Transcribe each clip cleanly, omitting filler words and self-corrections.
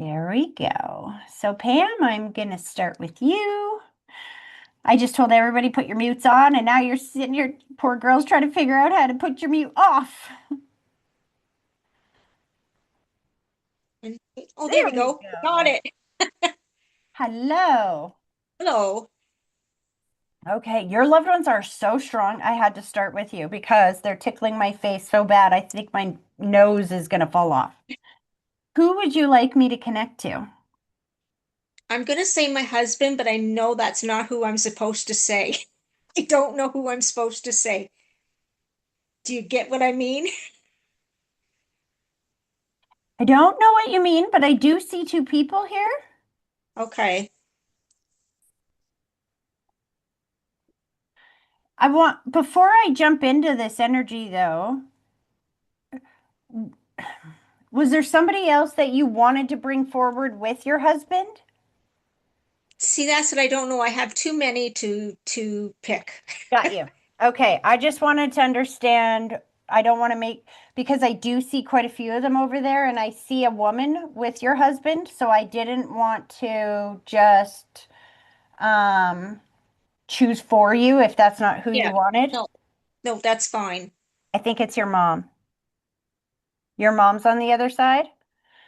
There we go. So Pam, I'm going to start with you. I just told everybody put your mutes on, and now you're sitting here, poor girls, trying to figure out how to put your mute off. And oh, there There we we go. Got go. it. Hello. Hello. Okay, your loved ones are so strong. I had to start with you because they're tickling my face so bad. I think my nose is going to fall off. Who would you like me to connect to? I'm gonna say my husband, but I know that's not who I'm supposed to say. I don't know who I'm supposed to say. Do you get what I mean? I don't know what you mean, but I do see two people here. Okay. Before I jump into this energy though, was there somebody else that you wanted to bring forward with your husband? See, that's what I don't know. I have too many to pick. Got you. Okay, I just wanted to understand. I don't want to make, because I do see quite a few of them over there, and I see a woman with your husband, so I didn't want to just um, choose for you if that's not who you Yeah. wanted. No, no, that's fine. I think it's your mom. Your mom's on the other side?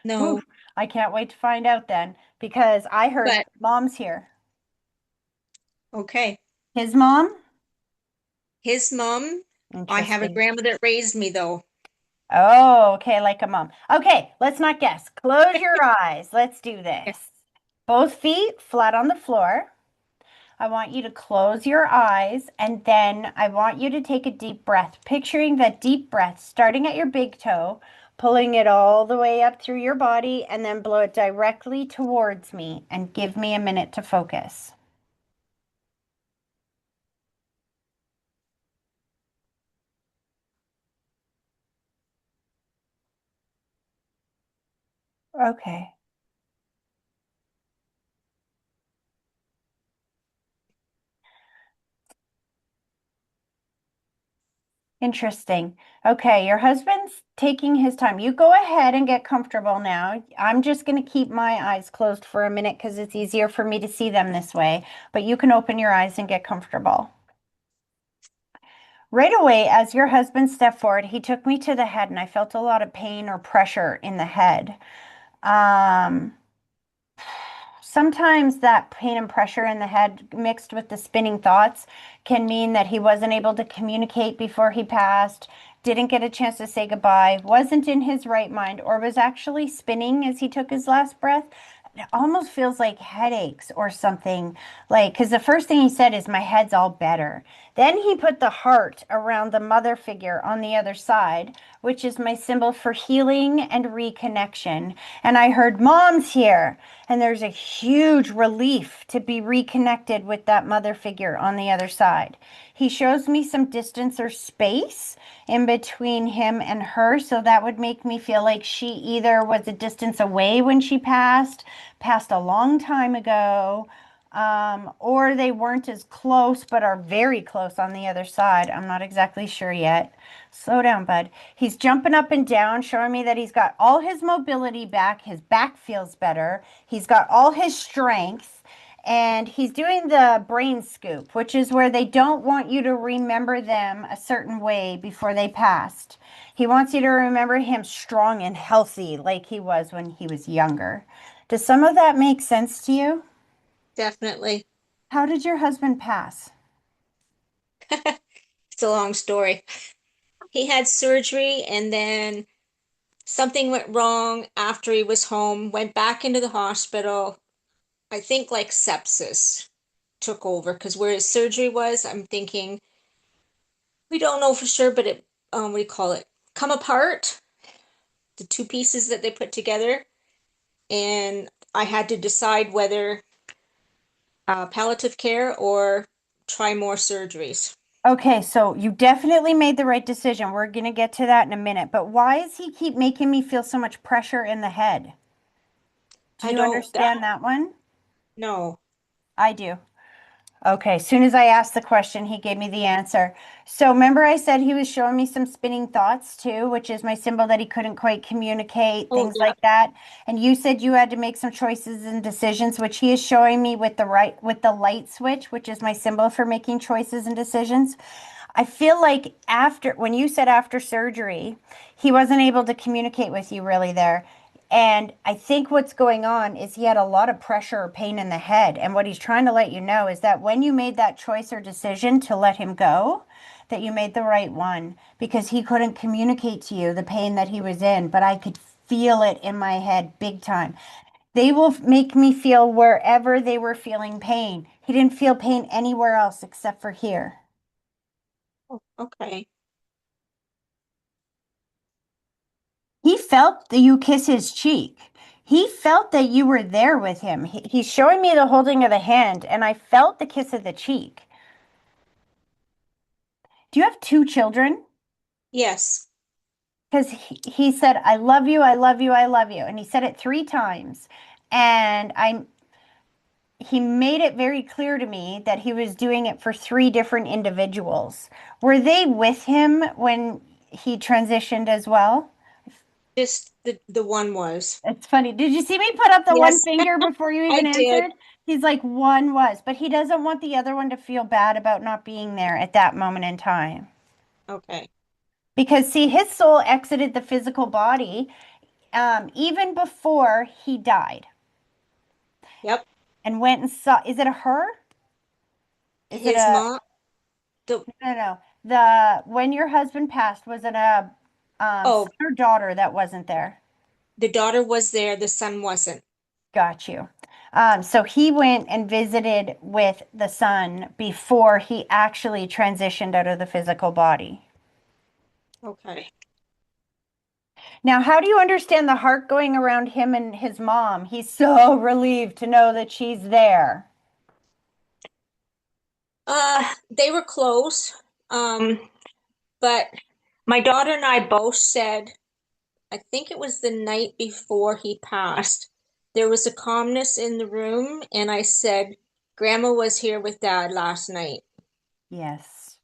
Whew, No, I can't wait to find out then, because I heard but mom's here. okay. His mom? His mom, I have a Interesting. grandma that raised me though. Oh, okay, like a mom. Okay, let's not guess. Close your eyes. Let's do Yeah. this. Both feet flat on the floor. I want you to close your eyes and then I want you to take a deep breath, picturing that deep breath starting at your big toe, pulling it all the way up through your body, and then blow it directly towards me and give me a minute to focus. Okay. Interesting. Okay, your husband's taking his time. You go ahead and get comfortable now. I'm just going to keep my eyes closed for a minute because it's easier for me to see them this way. But you can open your eyes and get comfortable. Right away, as your husband stepped forward, he took me to the head and I felt a lot of pain or pressure in the head. Um, Sometimes that pain and pressure in the head mixed with the spinning thoughts can mean that he wasn't able to communicate before he passed, didn't get a chance to say goodbye, wasn't in his right mind, or was actually spinning as he took his last breath. It almost feels like headaches or something. Like, because the first thing he said is, "My head's all better." Then he put the heart around the mother figure on the other side, which is my symbol for healing and reconnection. And I heard, "Mom's here." And there's a huge relief to be reconnected with that mother figure on the other side. He shows me some distance or space in between him and her. So that would make me feel like she either was a distance away when she passed a long time ago, or they weren't as close, but are very close on the other side. I'm not exactly sure yet. Slow down, bud. He's jumping up and down, showing me that he's got all his mobility back. His back feels better. He's got all his strength. And he's doing the brain scoop, which is where they don't want you to remember them a certain way before they passed. He wants you to remember him strong and healthy like he was when he was younger. Does some of that make sense to you? Definitely. How did your husband pass? It's a long story. He had surgery and then something went wrong after he was home, went back into the hospital. I think like sepsis took over because where his surgery was, I'm thinking we don't know for sure, but it what do you call it? Come apart, the two pieces that they put together, and I had to decide whether palliative care or try more surgeries. Okay, so you definitely made the right decision. We're going to get to that in a minute. But why does he keep making me feel so much pressure in the head? Do I you don't that understand that one? no. I do. Okay, as soon as I asked the question, he gave me the answer. So remember I said he was showing me some spinning thoughts too, which is my symbol that he couldn't quite communicate, Oh, things yeah. like that. And you said you had to make some choices and decisions, which he is showing me with the light switch, which is my symbol for making choices and decisions. I feel like after, when you said after surgery, he wasn't able to communicate with you really there. And I think what's going on is he had a lot of pressure or pain in the head. And what he's trying to let you know is that when you made that choice or decision to let him go, that you made the right one because he couldn't communicate to you the pain that he was in. But I could feel it in my head big time. They will make me feel wherever they were feeling pain. He didn't feel pain anywhere else except for here. Oh, okay. He felt that you kiss his cheek. He felt that you were there with him. He's showing me the holding of the hand, and I felt the kiss of the cheek. Do you have two children? Yes. Because he said, I love you, I love you, I love you. And he said it 3 times. And he made it very clear to me that he was doing it for 3 different individuals. Were they with him when he transitioned as well? Just the one was. It's funny. Did you see me put up the one Yes, finger before you I even did. answered? He's like, one was, but he doesn't want the other one to feel bad about not being there at that moment in time. Okay. Because, see, his soul exited the physical body even before he died Yep. and went and saw. Is it a her? Is it His a, mom, the no, no. When your husband passed, was it a oh, son or daughter that wasn't there? the daughter was there, the son wasn't. Got you. So he went and visited with the son before he actually transitioned out of the physical body. Okay. Now, how do you understand the heart going around him and his mom? He's so relieved to know that she's there. They were close. But my daughter and I both said, I think it was the night before he passed, there was a calmness in the room, and I said, Grandma was here with Dad last night. Yes.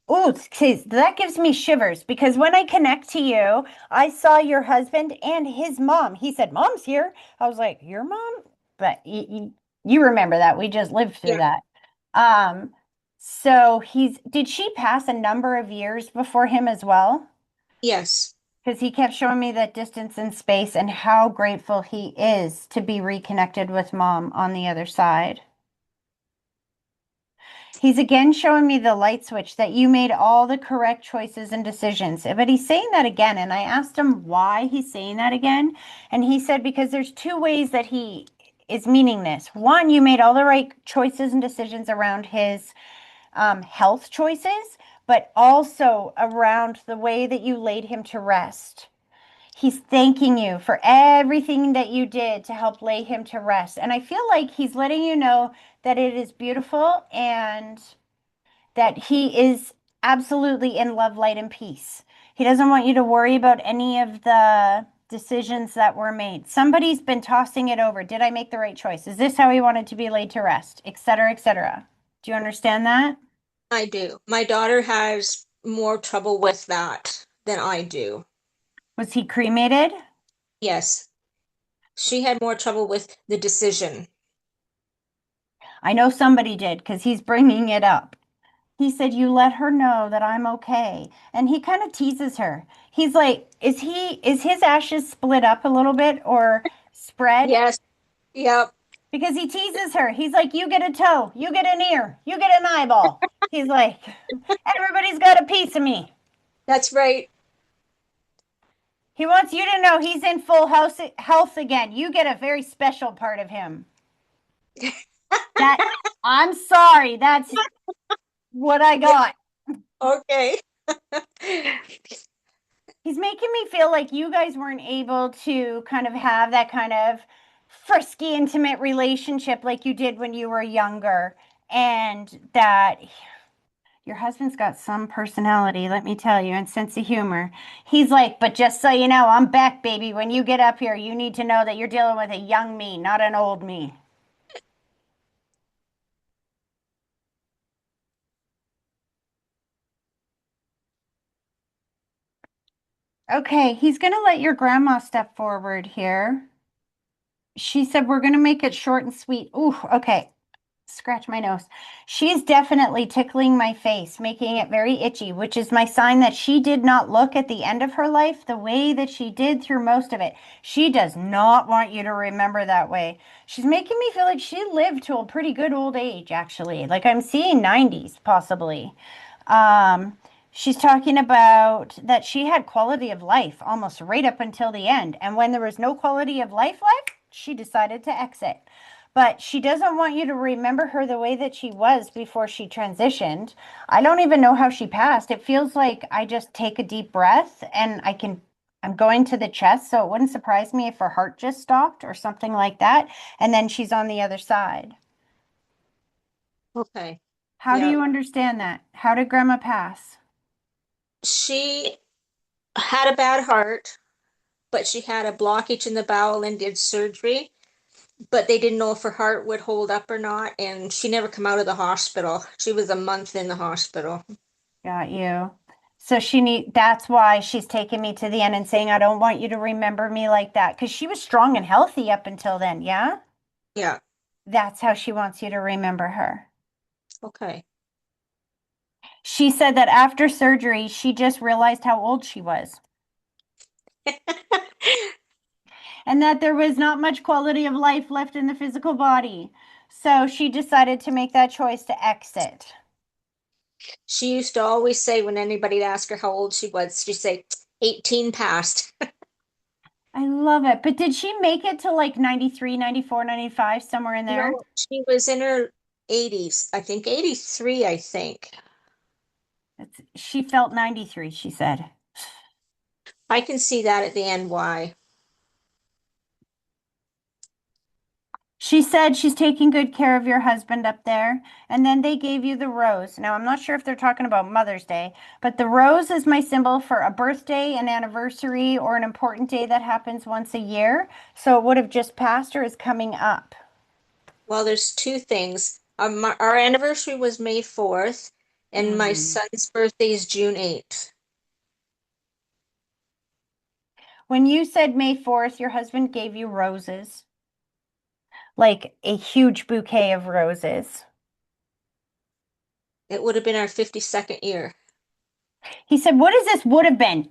Oh, that gives me shivers because when I connect to you, I saw your husband and his mom. He said, Mom's here. I was like, Your mom? But you remember that. We just lived through Yeah. that. Um, so did she pass a number of years before him as well? Yes. Because he kept showing me that distance in space and how grateful he is to be reconnected with mom on the other side. He's again showing me the light switch that you made all the correct choices and decisions. But he's saying that again. And I asked him why he's saying that again. And he said, because there's 2 ways that he is meaning this. One, you made all the right choices and decisions around his health choices, but also around the way that you laid him to rest. He's thanking you for everything that you did to help lay him to rest. And I feel like he's letting you know that it is beautiful and that he is absolutely in love, light, and peace. He doesn't want you to worry about any of the decisions that were made. Somebody's been tossing it over. Did I make the right choice? Is this how he wanted to be laid to rest? Et cetera, et cetera. Do you understand that? I do. My daughter has more trouble with that than I do. Was he cremated? Yes. She had more trouble with the decision. I know somebody did because he's bringing it up. He said, You let her know that I'm okay. And he kind of teases her. He's like, is his ashes split up a little bit or spread? Yes. Yep. Because he teases her. He's like, You get a toe, you get an ear, you get an eyeball. He's like, Everybody's got a piece of me. That's right. He wants you to know he's in full health again. You get a very special part of him. That I'm sorry, that's what I Yeah. got. Okay. He's making me feel like you guys weren't able to kind of have that kind of frisky, intimate relationship like you did when you were younger. And that your husband's got some personality, let me tell you, and sense of humor. He's like, but just so you know, I'm back, baby. When you get up here, you need to know that you're dealing with a young me, not an old me. Okay, he's gonna let your grandma step forward here. She said we're gonna make it short and sweet. Ooh, okay. Scratch my nose. She's definitely tickling my face, making it very itchy, which is my sign that she did not look at the end of her life the way that she did through most of it. She does not want you to remember that way. She's making me feel like she lived to a pretty good old age, actually. Like I'm seeing 90s possibly. Um, she's talking about that she had quality of life almost right up until the end. And when there was no quality of life left, she decided to exit. But she doesn't want you to remember her the way that she was before she transitioned. I don't even know how she passed. It feels like I just take a deep breath and I'm going to the chest, so it wouldn't surprise me if her heart just stopped or something like that. And then she's on the other side. Okay. How do Yeah. you understand that? How did Grandma pass? She had a bad heart, but she had a blockage in the bowel and did surgery. But they didn't know if her heart would hold up or not, and she never come out of the hospital. She was a month in the hospital. Got you. So that's why she's taking me to the end and saying, I don't want you to remember me like that. Because she was strong and healthy up until then, yeah? Yeah. That's how she wants you to remember her. Okay. She said that after surgery, she just realized how old she was and that there was not much quality of life left in the physical body. So she decided to make that choice to exit. She used to always say when anybody asked her how old she was, she'd say 18 past. I love it. But did she make it to like 93, 94, 95, somewhere in there? No, she was in her 80s, I think 83, I think. She felt 93, she said. I can see that at the end why. She said she's taking good care of your husband up there. And then they gave you the rose. Now, I'm not sure if they're talking about Mother's Day, but the rose is my symbol for a birthday, an anniversary, or an important day that happens once a year. So it would have just passed or is coming up. Well, there's two things. Our anniversary was May 4th, and my Mm. son's birthday is June 8th. When you said May 4th, your husband gave you roses, like a huge bouquet of roses. It would have been our 52nd year. He said, what is this would have been?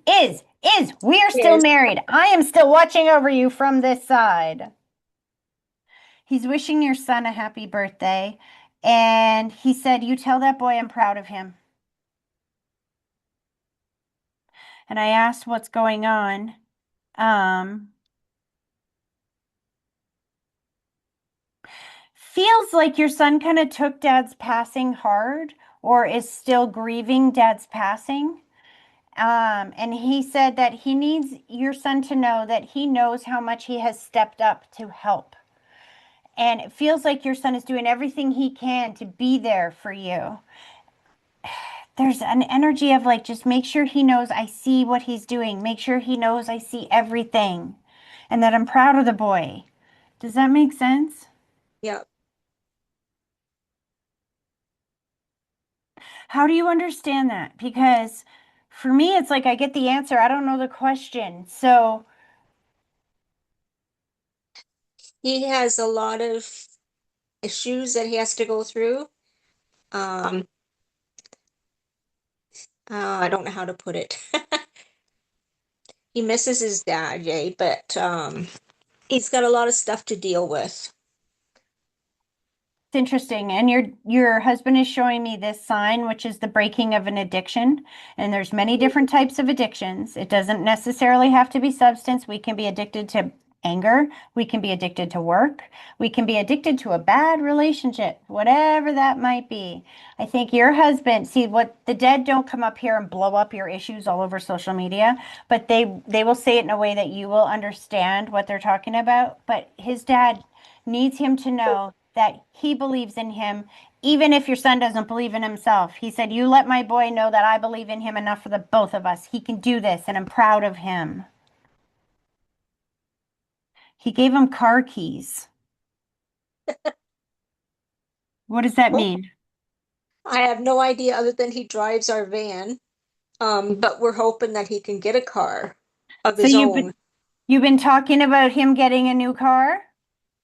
We are still Yes. married. I am still watching over you from this side. He's wishing your son a happy birthday. And he said, you tell that boy I'm proud of him. And I asked what's going on. Um, Feels like your son kind of took dad's passing hard or is still grieving dad's passing. And he said that he needs your son to know that he knows how much he has stepped up to help. And it feels like your son is doing everything he can to be there for you. There's an energy of like, just make sure he knows I see what he's doing. Make sure he knows I see everything and that I'm proud of the boy. Does that make sense? Yeah. How do you understand that? Because for me, it's like I get the answer. I don't know the question. So, He has a lot of issues that he has to go through. Um, I don't know how to put it. He misses his dad, Jay, but he's got a lot of stuff to deal with. it's interesting. And your husband is showing me this sign, which is the breaking of an addiction. And there's many different types of addictions. It doesn't necessarily have to be substance. We can be addicted to anger. We can be addicted to work. We can be addicted to a bad relationship, whatever that might be. I think your husband, see what the dead don't come up here and blow up your issues all over social media, but they will say it in a way that you will understand what they're talking about. But his dad needs him to know that he believes in him, even if your son doesn't believe in himself. He said, you let my boy know that I believe in him enough for the both of us. He can do this, and I'm proud of him. He gave him car keys. What does that Well, mean? I have no idea other than he drives our van. But we're hoping that he can get a car. of So his own. you've been talking about him getting a new car?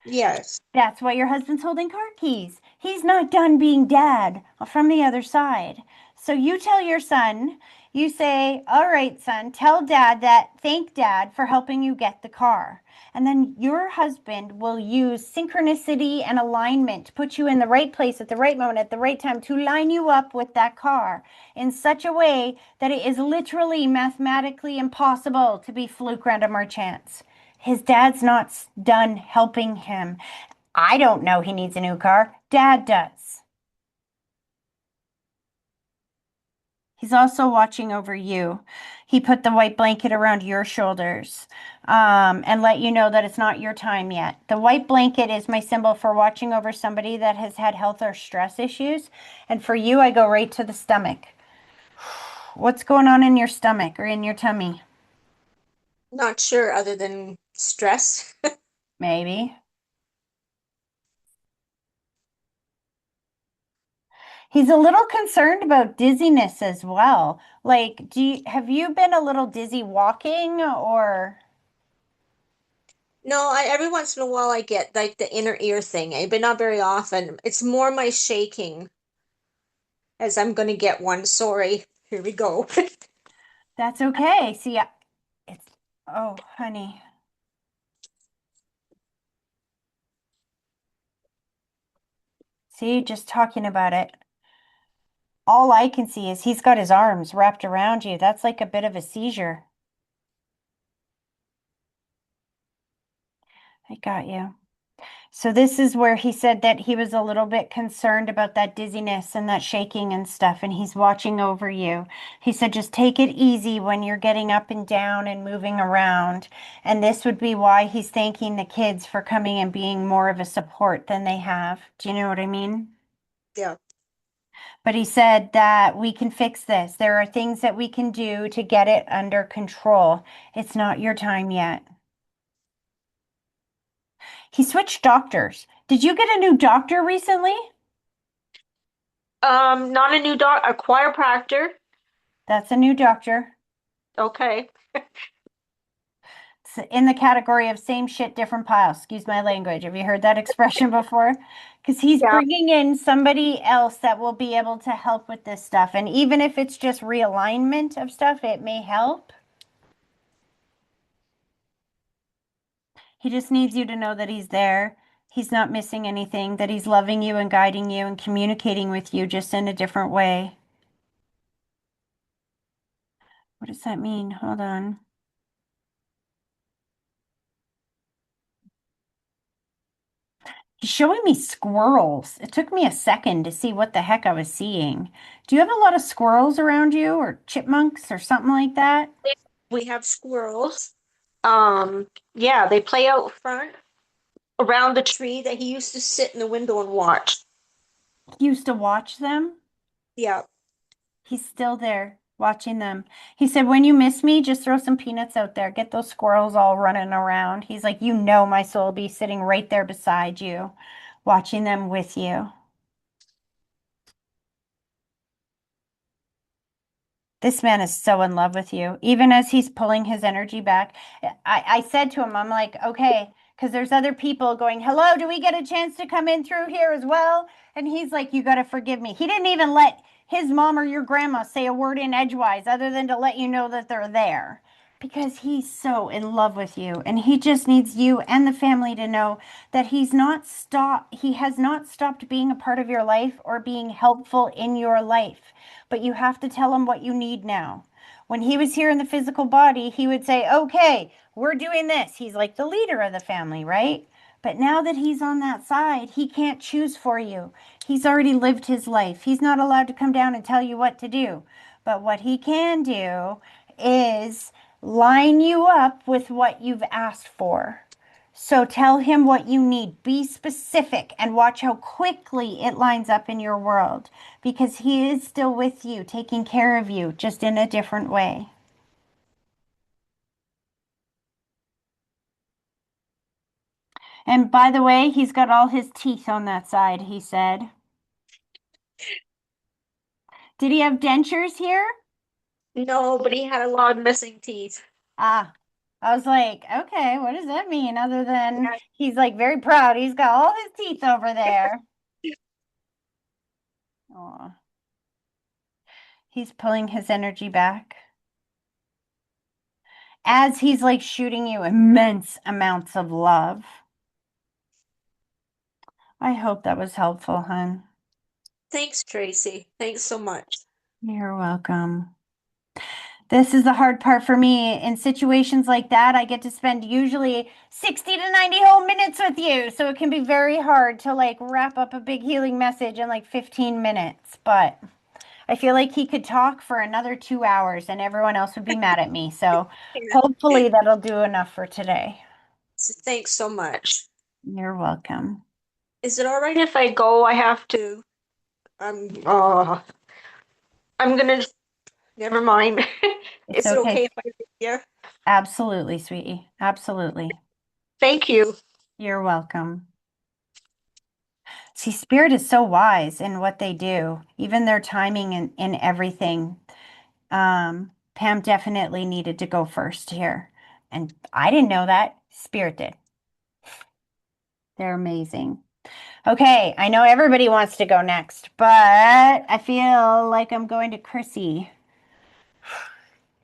Yes. That's why your husband's holding car keys. He's not done being dad from the other side. So you tell your son, you say, all right, son, tell dad that thank dad for helping you get the car. And then your husband will use synchronicity and alignment to put you in the right place at the right moment, at the right time to line you up with that car in such a way that it is literally mathematically impossible to be fluke, random, or chance. His dad's not done helping him. I don't know he needs a new car. Dad does. He's also watching over you. He put the white blanket around your shoulders, and let you know that it's not your time yet. The white blanket is my symbol for watching over somebody that has had health or stress issues. And for you, I go right to the stomach. What's going on in your stomach or in your tummy? Not sure other than stress. Maybe. He's a little concerned about dizziness as well. Like, have you been a little dizzy walking or? No, every once in a while I get like the inner ear thing, but not very often. It's more my shaking as I'm gonna get one. Sorry. Here we go. That's okay. See, it's, oh, honey. See, just talking about it. All I can see is he's got his arms wrapped around you. That's like a bit of a seizure. I got you. So this is where he said that he was a little bit concerned about that dizziness and that shaking and stuff, and he's watching over you. He said, just take it easy when you're getting up and down and moving around. And this would be why he's thanking the kids for coming and being more of a support than they have. Do you know what I mean? Yeah. But he said that we can fix this. There are things that we can do to get it under control. It's not your time yet. He switched doctors. Did you get a new doctor recently? Not a new dog, a chiropractor. That's a new doctor. Okay. It's in the category of same shit, different pile. Excuse my language. Have you heard that expression before? Because he's Yeah. bringing in somebody else that will be able to help with this stuff. And even if it's just realignment of stuff, it may help. He just needs you to know that he's there. He's not missing anything, that he's loving you and guiding you and communicating with you just in a different way. What does that mean? Hold on. He's showing me squirrels. It took me a second to see what the heck I was seeing. Do you have a lot of squirrels around you or chipmunks or something like that? We have squirrels. Yeah, they play out front around the tree that he used to sit in the window and watch. He used to watch them. Yeah. He's still there watching them. He said, when you miss me, just throw some peanuts out there. Get those squirrels all running around. He's like, you know, my soul will be sitting right there beside you, watching them with you. This man is so in love with you. Even as he's pulling his energy back, I said to him, I'm like, okay, because there's other people going, hello, do we get a chance to come in through here as well? And he's like, you got to forgive me. He didn't even let his mom or your grandma say a word in edgewise other than to let you know that they're there because he's so in love with you. And he just needs you and the family to know that he has not stopped being a part of your life or being helpful in your life, but you have to tell him what you need now. When he was here in the physical body, he would say, okay, we're doing this. He's like the leader of the family, right? But now that he's on that side, he can't choose for you. He's already lived his life. He's not allowed to come down and tell you what to do. But what he can do is line you up with what you've asked for. So tell him what you need. Be specific and watch how quickly it lines up in your world because he is still with you, taking care of you, just in a different way. And by the way, he's got all his teeth on that side, he said. Did he have dentures here? No, but he had a lot of missing teeth. Ah, I was like, okay, what does that mean? Other than Yeah. he's like very proud. He's got all his teeth over there. Aw. He's pulling his energy back as he's like shooting you immense amounts of love. I hope that was helpful, hon. Thanks, Tracy. Thanks so much. You're welcome. This is the hard part for me. In situations like that, I get to spend usually 60 to 90 whole minutes with you. So it can be very hard to like wrap up a big healing message in like 15 minutes. But I feel like he could talk for another 2 hours and everyone else would be mad at me. So Yeah. hopefully that'll do enough for today. Thanks so much. You're welcome. Is it all right if I go? I have to. I'm gonna. Never mind. It's Is it okay. okay if I leave here? Absolutely, sweetie. Absolutely. Thank you. You're welcome. See, Spirit is so wise in what they do, even their timing and in everything. Pam definitely needed to go first here. And I didn't know that. Spirit did. They're amazing. Okay, I know everybody wants to go next, but I feel like I'm going to Chrissy.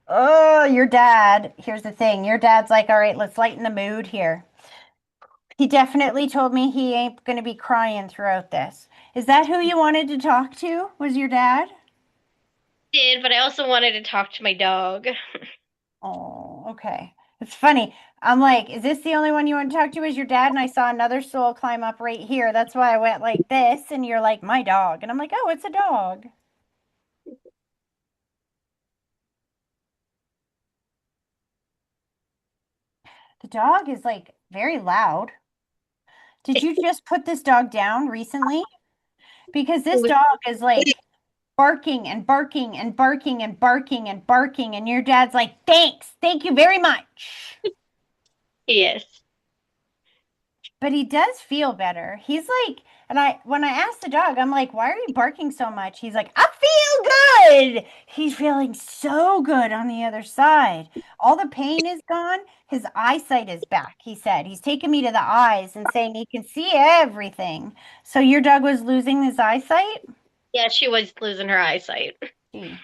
Oh, your dad. Here's the thing. Your dad's like, all right, let's lighten the mood here. He definitely told me he ain't going to be crying throughout this. Is that who you wanted to talk to? Was your dad? Did, but I also wanted to talk to my dog. Oh, okay. It's funny. I'm like, is this the only one you want to talk to? Is your dad? And I saw another soul climb up right here. That's why I went like this. And you're like, my dog. And I'm like, oh, it's a dog. The dog is like very loud. Did you just put this dog down recently? Because this dog is like barking and barking and barking and barking and barking. And your dad's like, thanks. Thank you very much. Yes. But he does feel better. He's like, and when I asked the dog, I'm like, why are you barking so much? He's like, I feel good. He's feeling so good on the other side. All the pain is gone. His eyesight is back, he said. He's taking me to the eyes and saying he can see everything. So your dog was losing his eyesight? Yeah, she was losing her eyesight. Gee.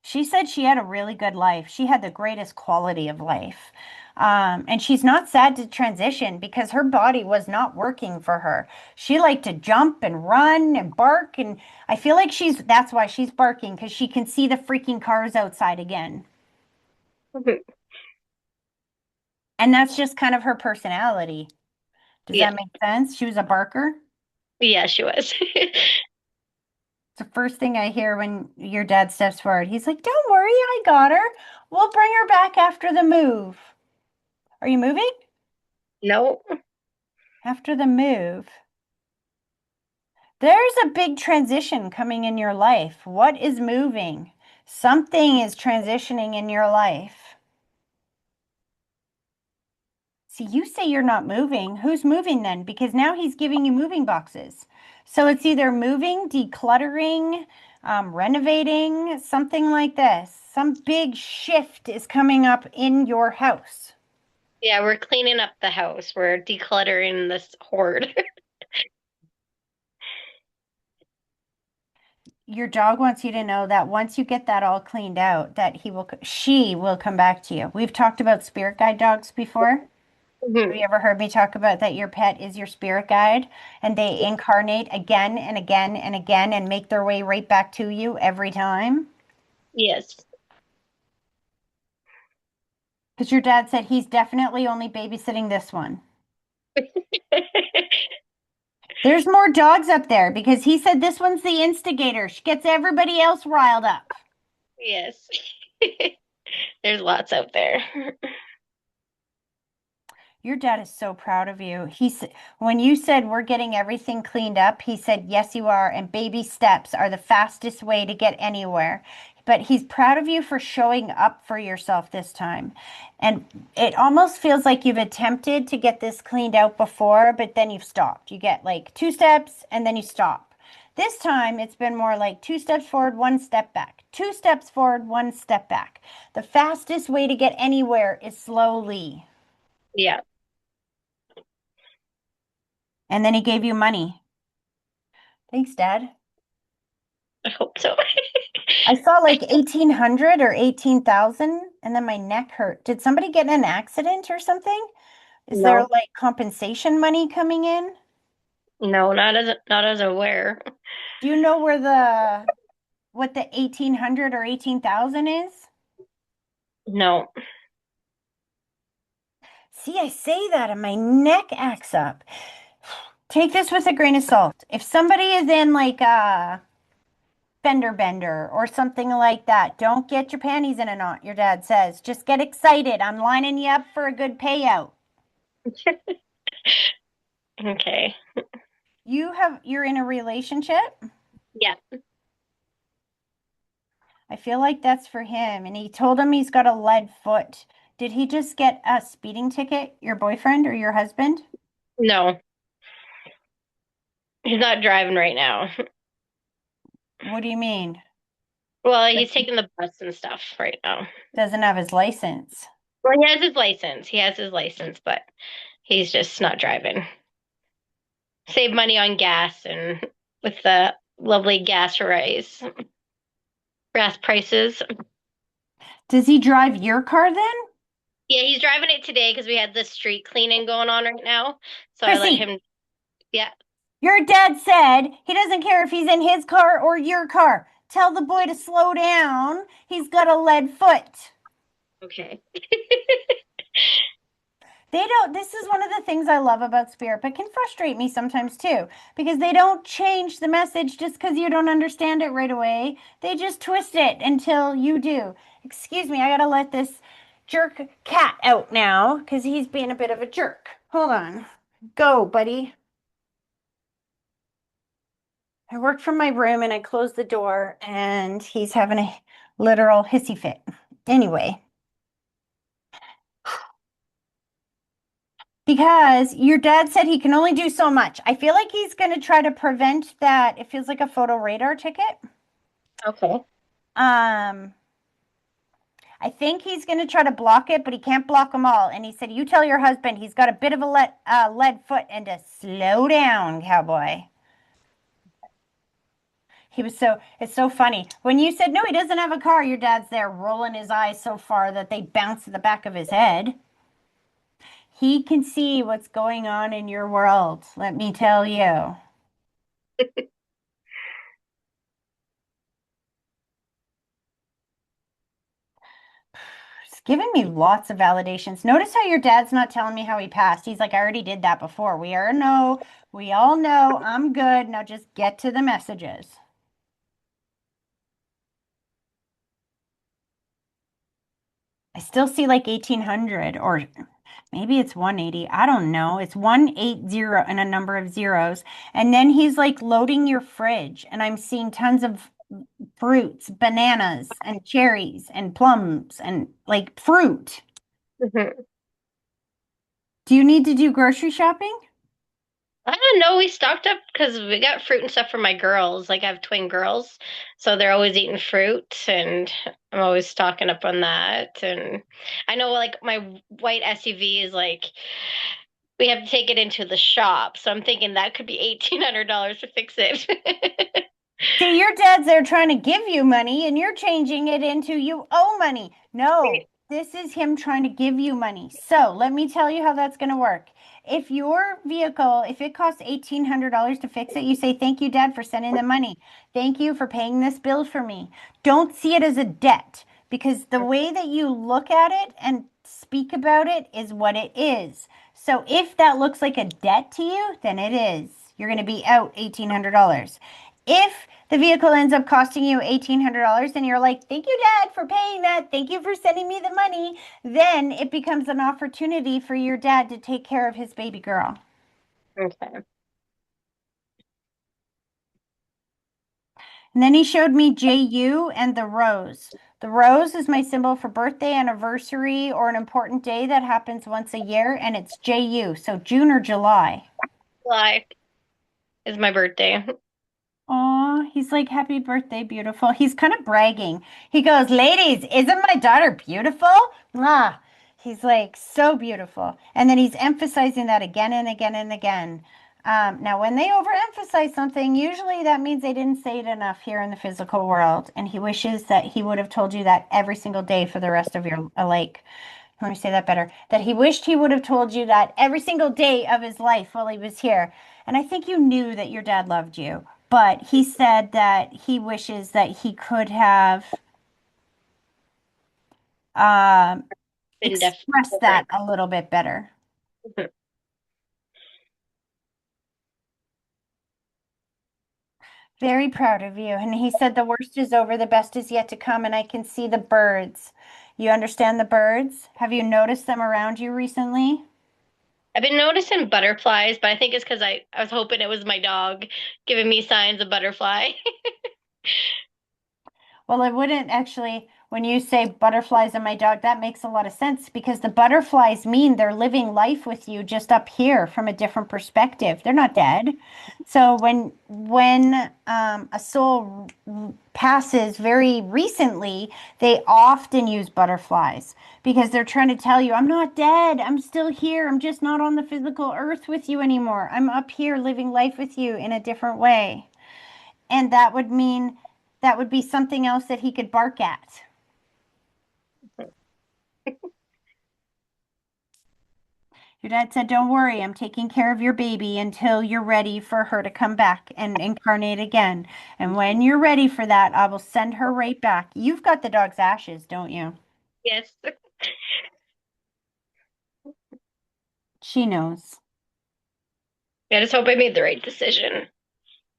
She said she had a really good life. She had the greatest quality of life. And she's not sad to transition because her body was not working for her. She liked to jump and run and bark. And I feel like that's why she's barking because she can see the freaking cars outside again. And that's just kind of her personality. Does Yeah. that make sense? She was a barker. Yeah, she was. It's the first thing I hear when your dad steps forward. He's like, don't worry, I got her. We'll bring her back after the move. Are you moving? No. After the move, there's a big transition coming in your life. What is moving? Something is transitioning in your life. See, you say you're not moving. Who's moving then? Because now he's giving you moving boxes. So it's either moving, decluttering, renovating, something like this. Some big shift is coming up in your house. Yeah, we're cleaning up the house. We're decluttering this hoard. Your dog wants you to know that once you get that all cleaned out, that she will come back to you. We've talked about spirit guide dogs before. Have Mhm. you ever heard me talk about that your pet is your spirit guide and they incarnate again and again and again and make their way right back to you every time? Yes. Because your dad said he's definitely only babysitting this one. There's more dogs up there because he said this one's the instigator. She gets everybody else riled up. Yes. There's lots out there. Your dad is so proud of you. When you said we're getting everything cleaned up, he said, yes, you are. And baby steps are the fastest way to get anywhere. But he's proud of you for showing up for yourself this time. And it almost feels like you've attempted to get this cleaned out before, but then you've stopped. You get like 2 steps and then you stop. This time it's been more like 2 steps forward, 1 step back, 2 steps forward, 1 step back. The fastest way to get anywhere is slowly. Yeah, And then he gave you money. Thanks, Dad. I hope so. I saw like 1800 or 18,000 and then my neck hurt. Did somebody get in an accident or something? Is there No, like compensation money coming in? no, not as aware. Do you know where the what the 1800 or 18,000 is? No. See, I say that and my neck acts up. Take this with a grain of salt. If somebody is in like a fender bender or something like that, don't get your panties in a knot, your dad says. Just get excited. I'm lining you up for a good payout. Okay. You're in a relationship? Yeah. I feel like that's for him. And he told him he's got a lead foot. Did he just get a speeding ticket, your boyfriend or your husband? No, he's not driving right now. What do you mean? Well, he's taking the bus and stuff right now. Doesn't have his license. Well, he has his license. He has his license, but he's just not driving. Save money on gas and with the lovely gas prices. Does he drive your car then? Yeah, he's driving it today because we had the street cleaning going on right now. So I let Chrissy, him, yeah. your dad said he doesn't care if he's in his car or your car. Tell the boy to slow down. He's got a lead foot. Okay. They don't, this is one of the things I love about Spirit, but can frustrate me sometimes too, because they don't change the message just because you don't understand it right away. They just twist it until you do. Excuse me, I gotta let this jerk cat out now because he's being a bit of a jerk. Hold on. Go, buddy. I work from my room and I close the door and he's having a literal hissy fit. Anyway, because your dad said he can only do so much. I feel like he's going to try to prevent that. It feels like a photo radar ticket. Okay. Um, I think he's going to try to block it, but he can't block them all. And he said, "You tell your husband he's got a bit of a lead foot and to slow down, cowboy." It's so funny. When you said, no, he doesn't have a car, your dad's there rolling his eyes so far that they bounce to the back of his head. He can see what's going on in your world, let me tell you. It's giving me lots of validations. Notice how your dad's not telling me how he passed. He's like, I already did that before. We all know I'm good. Now just get to the messages. I still see like 1800 or maybe it's 180. I don't know. It's 180 and a number of zeros. And then he's like loading your fridge and I'm seeing tons of fruits, bananas and cherries and plums and like fruit. Mhm. Do you need to do grocery shopping? I don't know. We stocked up because we got fruit and stuff for my girls. Like I have twin girls, so they're always eating fruit, and I'm always stocking up on that. And I know, like my white SUV is like we have to take it into the shop, so I'm thinking that could be $1,800 to fix it. See, your dad's there trying to give you money and you're changing it into you owe money. No, this is him trying to give you money. So let me tell you how that's going to work. If your vehicle, if it costs $1,800 to fix it, you say, thank you, Dad, for sending the money. Thank you for paying this bill for me. Don't see it as a debt because the way that you look at it and speak about it is what it is. So if that looks like a debt to you, then it is. You're going to be out $1,800. If the vehicle ends up costing you $1,800 and you're like, thank you, Dad, for paying that. Thank you for sending me the money. Then it becomes an opportunity for your dad to take care of his baby girl. Okay. And then he showed me JU and the rose. The rose is my symbol for birthday, anniversary, or an important day that happens once a year, and it's JU. So June or July. July is my birthday. Oh, he's like, happy birthday, beautiful. He's kind of bragging. He goes, ladies, isn't my daughter beautiful? Ah, he's like, so beautiful. And then he's emphasizing that again and again and again. Now, when they overemphasize something, usually that means they didn't say it enough here in the physical world. And he wishes that he would have told you that every single day for the rest of your, let me say that better, that he wished he would have told you that every single day of his life while he was here. And I think you knew that your dad loved you, but he said that he wishes that he could have um, Been expressed definitely. that a little bit better. Very proud of you. And he said the worst is over, the best is yet to come, and I can see the birds. You understand the birds? Have you noticed them around you recently? I've been noticing butterflies, but I think it's because I was hoping it was my dog giving me signs of butterfly. Well, it wouldn't actually, when you say butterflies and my dog, that makes a lot of sense because the butterflies mean they're living life with you just up here from a different perspective. They're not dead. So when a soul passes very recently, they often use butterflies because they're trying to tell you, I'm not dead. I'm still here. I'm just not on the physical earth with you anymore. I'm up here living life with you in a different way. And that would mean that would be something else that he could bark at. Your dad said, don't worry, I'm taking care of your baby until you're ready for her to come back and incarnate again. And when you're ready for that, I will send her right back. You've got the dog's ashes, don't you? Yes. She knows. I just hope I made the right decision.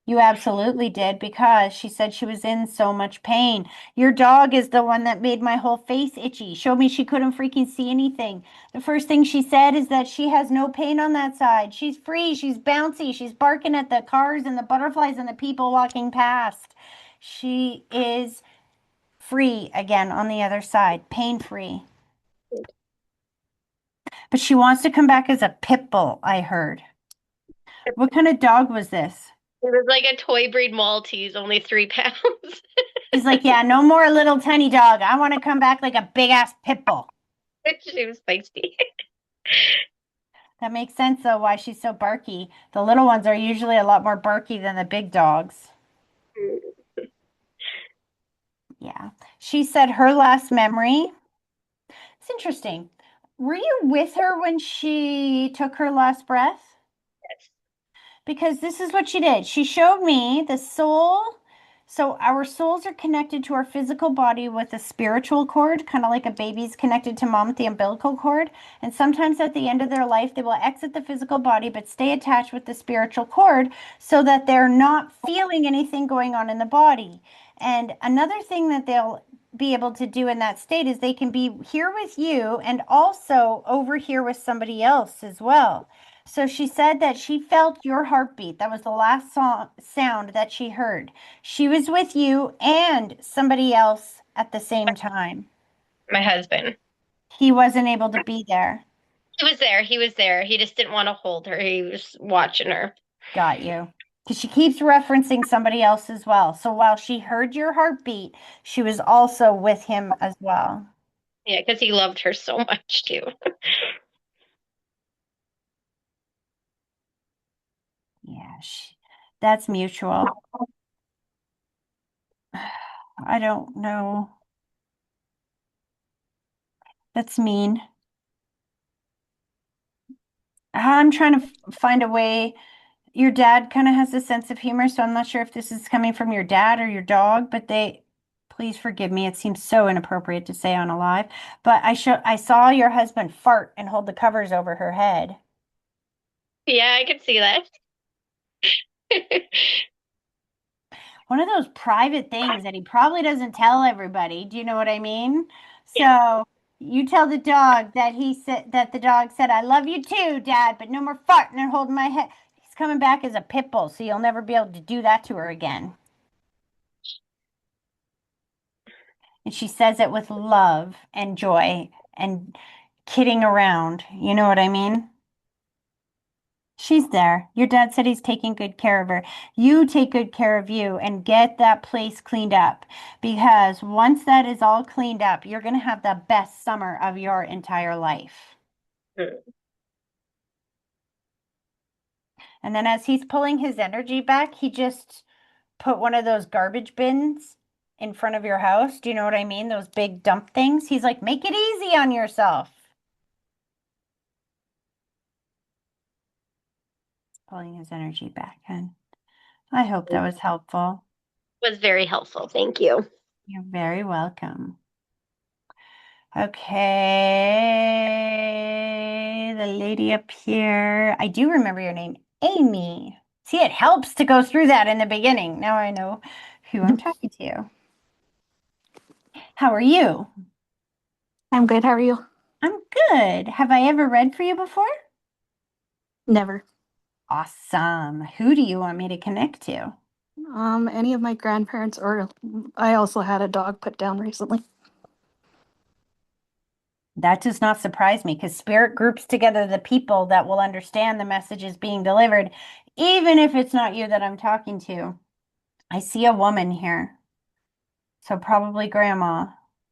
You absolutely did because she said she was in so much pain. Your dog is the one that made my whole face itchy, showed me she couldn't freaking see anything. The first thing she said is that she has no pain on that side. She's free, she's bouncy, she's barking at the cars and the butterflies and the people walking past. She is free again on the other side, pain free. But she wants to come back as a pit bull, I heard. What kind of dog was this? It was like a toy breed Maltese, only 3 pounds. She's like, yeah, no more little tiny dog. I want to come back like a big ass pit bull. She was feisty. That makes sense though, why she's so barky. The little ones are usually a lot more barky than the big dogs. Yeah. She said her last memory. It's interesting. Were you with her when she took her last breath? Because this is what she did. She showed me the soul. So our souls are connected to our physical body with a spiritual cord, kind of like a baby's connected to mom with the umbilical cord. And sometimes at the end of their life, they will exit the physical body, but stay attached with the spiritual cord so that they're not feeling anything going on in the body. And another thing that they'll be able to do in that state is they can be here with you and also over here with somebody else as well. So she said that she felt your heartbeat. That was the last sound that she heard. She was with you and somebody else at the same time. My husband. He wasn't able to be there. He was there. He was there. He just didn't want to hold her. He was watching her. Got you. Because she keeps referencing somebody else as well. So while she heard your heartbeat, she was also with him as well. Yeah, because he loved her so much too. Yeah, that's mutual. I don't know. That's mean. I'm trying to find a way. Your dad kind of has a sense of humor, so I'm not sure if this is coming from your dad or your dog, but please forgive me. It seems so inappropriate to say on a live, but I saw your husband fart and hold the covers over her head. Yeah, I could see that. One of those private things that he probably doesn't tell everybody. Do you know what I mean? Yeah. So you tell the dog that he said that the dog said, I love you too, Dad, but no more farting and holding my head. He's coming back as a pit bull, so you'll never be able to do that to her again. And she says it with love and joy and kidding around. You know what I mean? She's there. Your dad said he's taking good care of her. You take good care of you and get that place cleaned up because once that is all cleaned up, you're going to have the best summer of your entire life. Mm. And then as he's pulling his energy back, he just put one of those garbage bins in front of your house. Do you know what I mean? Those big dump things. He's like, make it easy on yourself. Pulling his energy back. And I hope that was helpful. Was very helpful. Thank you. You're very welcome. Okay, the lady up here. I do remember your name, Amy. See, it helps to go through that in the beginning. Now I know who I'm talking to. How are you? I'm good. How are you? I'm good. Have I ever read for you before? Never. Awesome. Who do you want me to connect to? Any of my grandparents, or I also had a dog put down recently. That does not surprise me because spirit groups together the people that will understand the messages being delivered, even if it's not you that I'm talking to. I see a woman here. So probably grandma.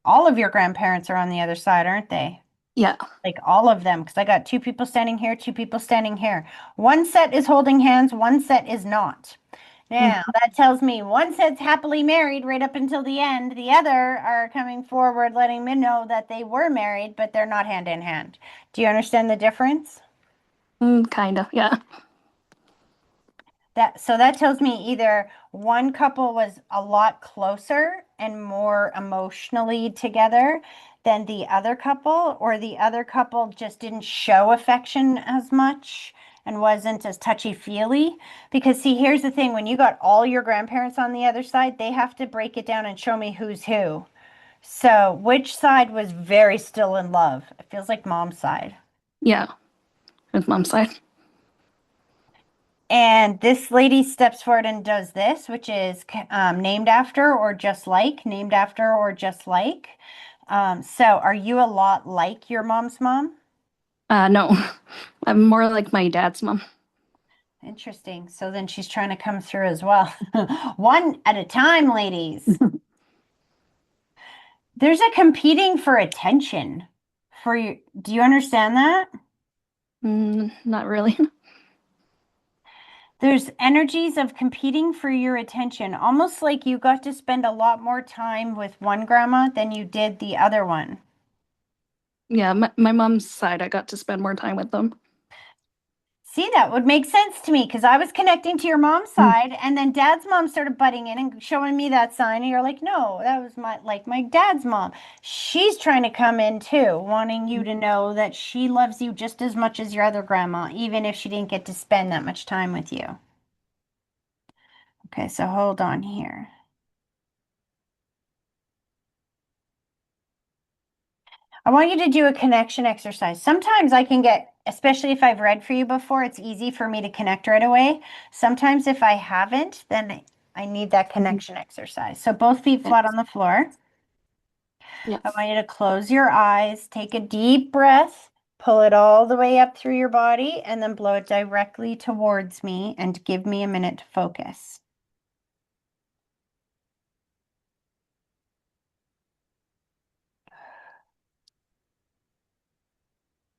All of your grandparents are on the other side, aren't they? Yeah. Like all of them, because I got two people standing here, two people standing here. One set is holding hands, one set is not. Now, Mhm. that tells me one set's happily married right up until the end. The other are coming forward, letting me know that they were married, but they're not hand in hand. Do you understand the difference? Kind of. Yeah. That tells me either one couple was a lot closer and more emotionally together than the other couple, or the other couple just didn't show affection as much and wasn't as touchy-feely. Because see, here's the thing, when you got all your grandparents on the other side, they have to break it down and show me who's who. So, which side was very still in love? It feels like mom's side. Yeah. With mom's side. And this lady steps forward and does this, which is named after or just like, named after or just like. So are you a lot like your mom's mom? No. I'm more like my dad's mom. Interesting. So then she's trying to come through as well. One at a time, ladies. There's a competing for attention for you. Do you understand that? Not really. There's energies of competing for your attention, almost like you got to spend a lot more time with one grandma than you did the other one. Yeah. My mom's side, I got to spend more time with them. See, that would make sense to me because I was connecting to your mom's side, and then dad's mom started butting in and showing me that sign, and you're like, no, that was my dad's mom. She's trying to come in too, wanting you to know that she loves you just as much as your other grandma, even if she didn't get to spend that much time with you. Okay, so hold on here. I want you to do a connection exercise. Sometimes I can get, especially if I've read for you before, it's easy for me to connect right away. Sometimes if I haven't, then I need that connection exercise. So both feet Okay. flat on the floor. Yeah. I want you to close your eyes, take a deep breath, pull it all the way up through your body, and then blow it directly towards me and give me a minute to focus.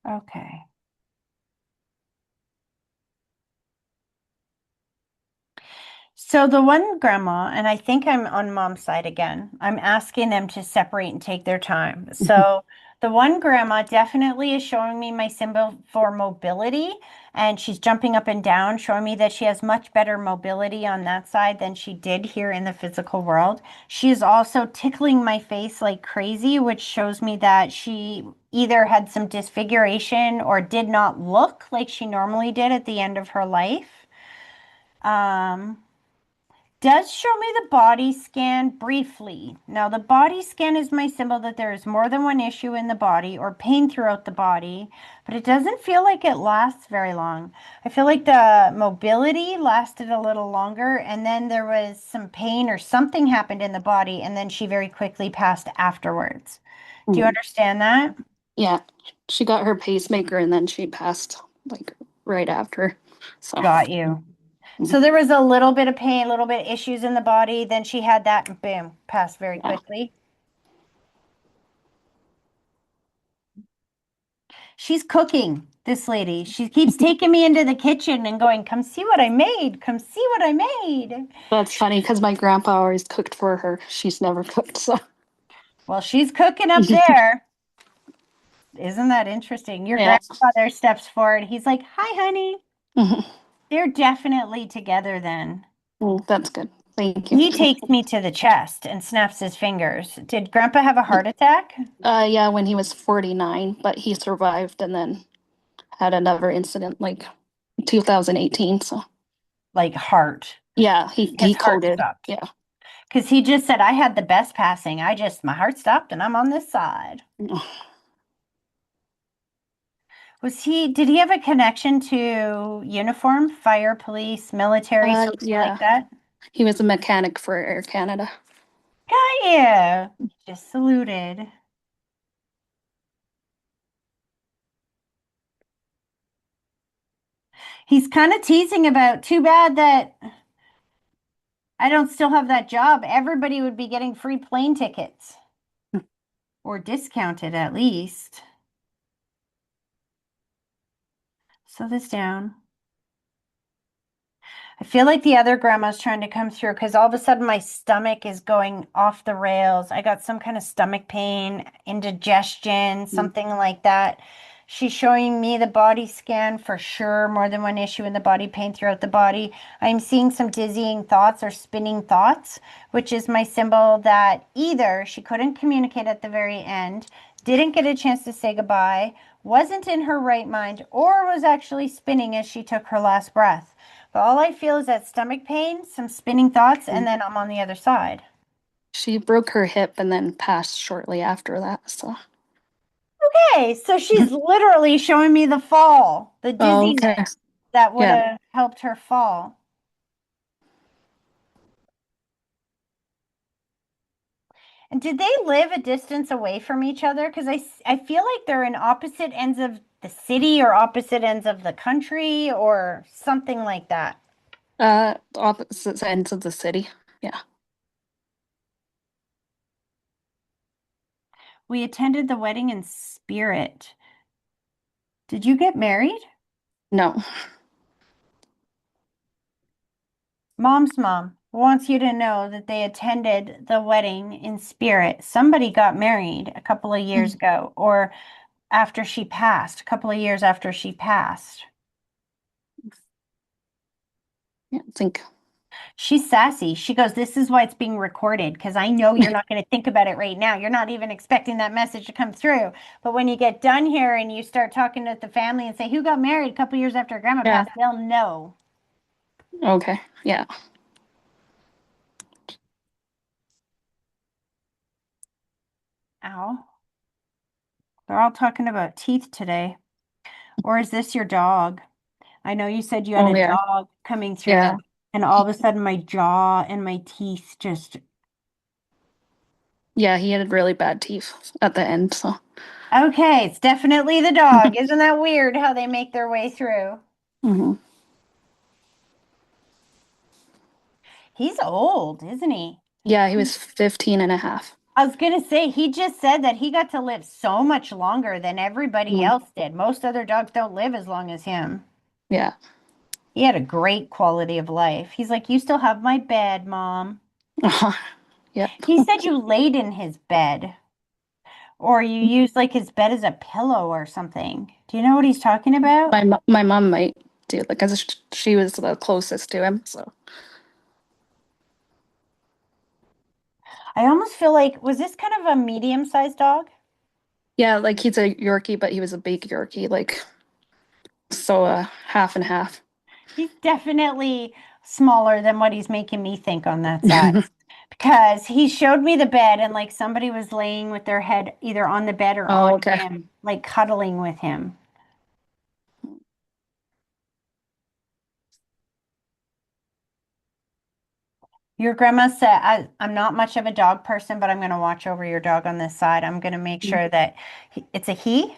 Okay. So the one grandma, and I think I'm on mom's side again, I'm asking them to separate and take their time. So the one grandma definitely is showing me my symbol for mobility, and she's jumping up and down, showing me that she has much better mobility on that side than she did here in the physical world. She is also tickling my face like crazy, which shows me that she either had some disfiguration or did not look like she normally did at the end of her life. Um, does show me the body scan briefly. Now, the body scan is my symbol that there is more than one issue in the body or pain throughout the body, but it doesn't feel like it lasts very long. I feel like the mobility lasted a little longer, and then there was some pain or something happened in the body, and then she very quickly passed afterwards. Do you Mm. understand that? Yeah. She got her pacemaker and then she passed like right after. So Got you. So there was a little bit of pain, a little bit of issues in the body. Then she had that and boom, passed very Yeah. quickly. She's cooking, this lady. She keeps taking me into the kitchen and going, come see what I made. Come see what I made. that's funny because my grandpa always cooked for her. She's never cooked, so Well, she's cooking up there. Isn't that interesting? Your yeah. grandfather steps forward. He's like, hi, honey. Mhm. They're definitely together then. That's good. Thank you. He takes me to the chest and snaps his fingers. Did Grandpa have a heart attack? Yeah, when he was 49, but he survived and then had another incident like 2018. So Like heart. yeah, he His heart coded. stopped. Yeah. Because he just said, I had the best passing. My heart stopped and I'm on this side. Did he have a connection to uniform, fire, police, military, something Yeah, like that? he was a mechanic for Air Canada. Got you. Just saluted. He's kind of teasing about, too bad that I don't still have that job. Everybody would be getting free plane tickets or discounted at least. Slow this down. I feel like the other grandma's trying to come through because all of a sudden my stomach is going off the rails. I got some kind of stomach pain, indigestion, something like that. She's showing me the body scan for sure, more than one issue in the body, pain throughout the body. I'm seeing some dizzying thoughts or spinning thoughts, which is my symbol that either she couldn't communicate at the very end, didn't get a chance to say goodbye, wasn't in her right mind, or was actually spinning as she took her last breath. But all I feel is that stomach pain, some spinning thoughts, and then I'm on the other side. She broke her hip and then passed shortly after that. So Okay, so she's literally showing me the fall, the oh, okay. dizziness that would Yeah. have helped her fall. And did they live a distance away from each other? Because I feel like they're in opposite ends of the city or opposite ends of the country or something like that. Opposite ends of the city. Yeah. We attended the wedding in spirit. Did you get married? No. Mom's mom wants you to know that they attended the wedding in spirit. Somebody got married a couple of years ago, or after she passed, a couple of years after she passed. Yeah, I think. She's sassy. She goes, this is why it's being recorded because I know you're not going to think about it right now. You're not even expecting that message to come through. But when you get done here and you start talking to the family and say, who got married a couple years after grandma Yeah. passed, they'll know. Okay. Yeah. Ow. They're all talking about teeth today. Or is this your dog? I know you said you had Oh, a yeah. dog coming through, Yeah. and all of a sudden my jaw and my teeth just. Yeah, he had really bad teeth at the end. So Okay, it's definitely the dog. Isn't that weird how they make their way through? hmm He's old, isn't he? yeah, he was 15 and a half. I was gonna say, he just said that he got to live so much longer than everybody Mhm. else did. Most other dogs don't live as long as him. Yeah. He had a great quality of life. He's like, you still have my bed, Mom. Yep. He said you laid in his bed. Or you use like his bed as a pillow or something. Do you know what he's talking about? My mom might do it because she was the closest to him. So I almost feel like, was this kind of a medium-sized dog? yeah, like he's a Yorkie, but he was a big Yorkie, like so half and half. He's definitely smaller than what he's making me think on that side. Because he showed me the bed and like somebody was laying with their head either on the bed or Oh, on okay. him, like cuddling with him. Your grandma said, I'm not much of a dog person, but I'm going to watch over your dog on this side. I'm going to make sure that it's a he.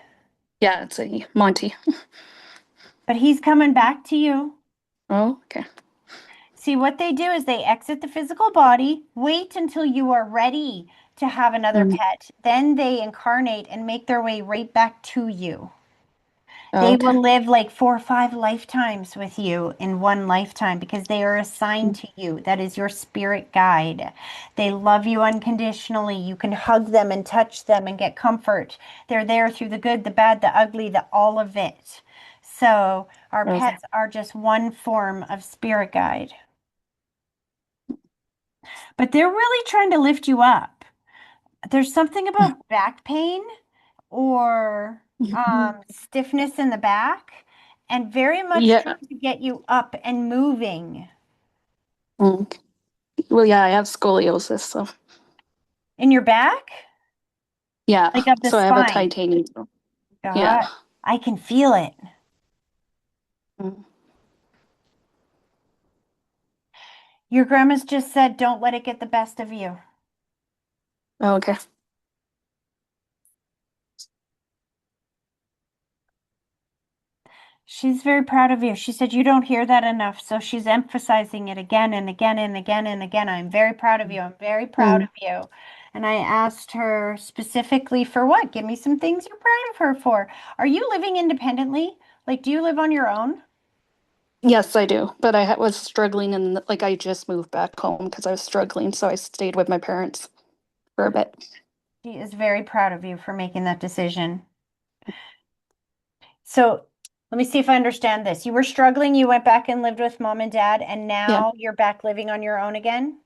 Yeah, it's a Monty. but he's coming back to you. Oh, okay. See, what they do is they exit the physical body, wait until you are ready to have another Mm. pet. Then they incarnate and make their way right back to you. Oh, They okay. will live like 4 or 5 lifetimes with you in one lifetime because they are assigned Mm. to you. That is your spirit guide. They love you unconditionally. You can hug them and touch them and get comfort. They're there through the good, the bad, the ugly, the all of it. So our Okay. pets are just one form of spirit guide. But they're really trying to lift you up. There's something about back pain or Mhm. stiffness in the back, and very much Yeah. trying to get you up and moving Mm. Well, yeah, I have scoliosis, so in your back, yeah. like up the So I have a spine. titanium. Yeah. God, I can feel it. Mm. Your grandma's just said, don't let it get the best of you. Oh, okay. She's very proud of you. She said you don't hear that enough, so she's emphasizing it again and again and again and again. I'm very proud of you. I'm very proud of Mm. you. And I asked her specifically for what? Give me some things you're proud of her for. Are you living independently? Like, do you live on your own? Yes, I do. But I was struggling and like I just moved back home because I was struggling, so I stayed with my parents for a bit. She is very proud of you for making that decision. So let me see if I understand this. You were struggling, you went back and lived with mom and dad, and Yeah. now you're back living on your own again?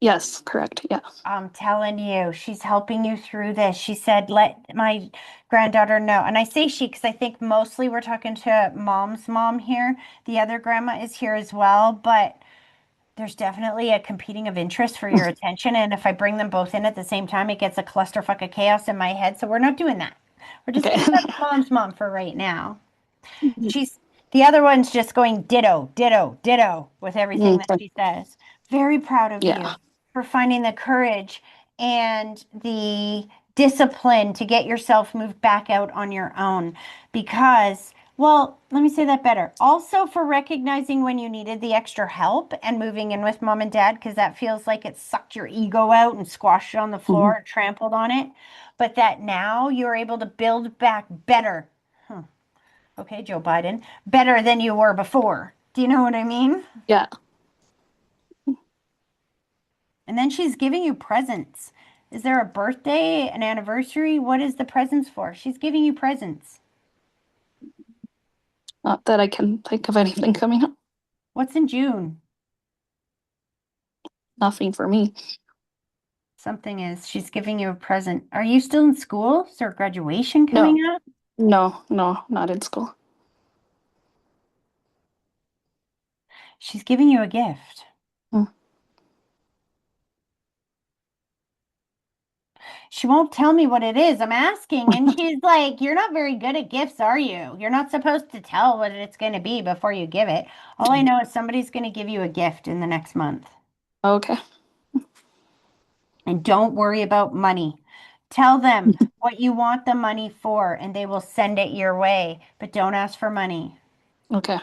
Yes, correct. Yeah. I'm telling you, she's helping you through this. She said, let my granddaughter know. And I say she because I think mostly we're talking to mom's mom here. The other grandma is here as well, but there's definitely a competing of interest for your attention. And if I bring them both in at the same time, it gets a clusterfuck of chaos in my head. So we're not doing that. We're just Okay. going to talk to mom's mom for right now. Mhm. She's the other one's just going ditto, ditto, ditto with everything that Okay. she says. Very proud of Yeah. you for finding the courage and the discipline to get yourself moved back out on your own because, well, let me say that better. Also for recognizing when you needed the extra help and moving in with mom and dad because that feels like it sucked your ego out and squashed it on the floor Mhm. and trampled on it, but that now you're able to build back better. Okay, Joe Biden, better than you were before. Do you know what I mean? Yeah. And then she's giving you presents. Is there a birthday, an anniversary? What is the presents for? She's giving you presents. Not that I can think of anything coming up. What's in June? Nothing for me. Something is. She's giving you a present. Are you still in school? Is there graduation No, coming up? no, not in school. She's giving you a gift. Mm. She won't tell me what it is. I'm asking, and she's like, "You're not very good at gifts, are you? You're not supposed to tell what it's going to be before you give it. All I know is somebody's going to give you a gift in the next month. Okay. And don't worry about money. Tell them what you want the money for, and they will send it your way, but don't ask for money. Okay.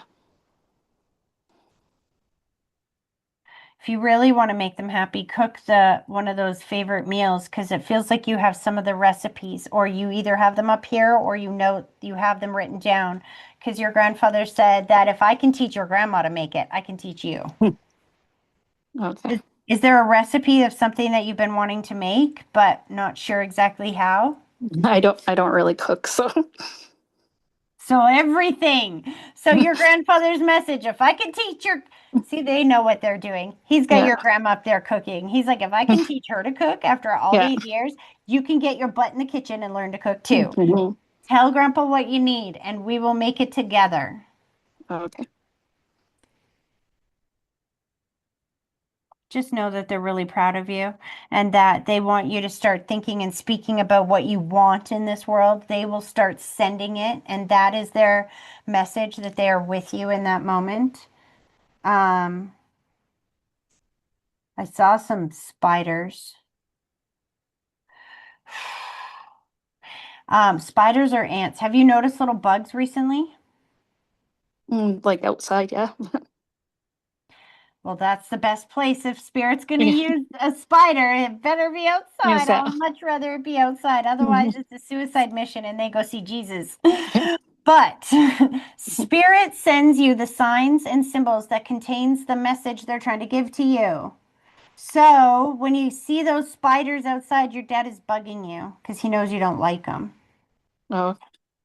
If you really want to make them happy, cook the one of those favorite meals because it feels like you have some of the recipes, or you either have them up here or you know you have them written down. Because your grandfather said that if I can teach your grandma to make it, I can teach you. Okay. Is there a recipe of something that you've been wanting to make, but not sure exactly how? I don't really cook, so So everything. So your grandfather's message, if I can teach your, see, they know what they're doing. He's got yeah. your grandma up there cooking. He's like, if I can teach her to cook after all Yeah. these years, you can get your butt in the kitchen and learn to cook too. Mhm. Tell grandpa what you need and we will make it together. Okay. Just know that they're really proud of you and that they want you to start thinking and speaking about what you want in this world. They will start sending it, and that is their message that they are with you in that moment. Um, I saw some spiders. Spiders or ants. Have you noticed little bugs recently? Like outside, yeah. Well, that's the best place. If Spirit's going to Yeah. use a spider, it better be Yes, outside. yeah. I'd much rather it be outside. Otherwise, Mhm. it's a suicide mission and they go see Jesus. But Spirit sends you the signs and symbols that contains the message they're trying to give to you. So when you see those spiders outside, your dad is bugging you because he knows you don't like them. Oh,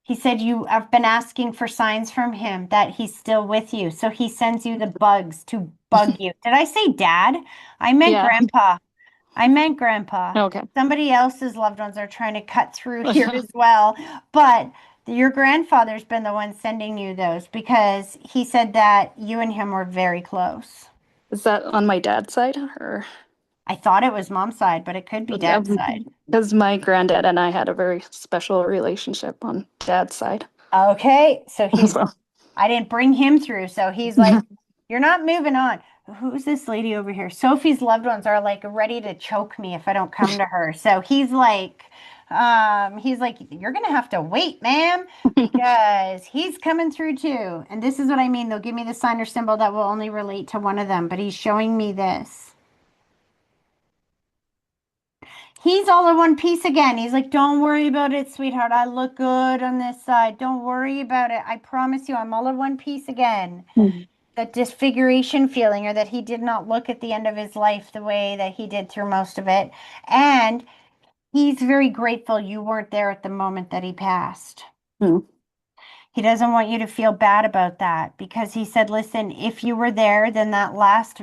He said you have been asking for signs from him that he's still with you. So he sends you the bugs to bug you. Did I say dad? I meant yeah. grandpa. I meant grandpa. Okay. Somebody else's loved ones are trying to cut through here as well. But your grandfather's been the one sending you those because he said that you and him were very close. Is that on my dad's side or? I thought it was mom's side, but it could be dad's side. Because my granddad and I had a very special relationship on dad's side. Okay, so he's, So, I didn't bring him through. So he's like, you're not moving on. Who's this lady over here? Sophie's loved ones are like ready to choke me if I don't come to her. So he's like, you're gonna have to wait, ma'am, because he's coming through too. And this is what I mean. They'll give me the sign or symbol that will only relate to one of them, but he's showing me this. He's all in one piece again. He's like, don't worry about it, sweetheart. I look good on this side. Don't worry about it. I promise you, I'm all in one piece again. Mhm. That disfiguration feeling, or that he did not look at the end of his life the way that he did through most of it. And he's very grateful you weren't there at the moment that he passed. Mm. He doesn't want you to feel bad about that because he said, listen, if you were there, then that last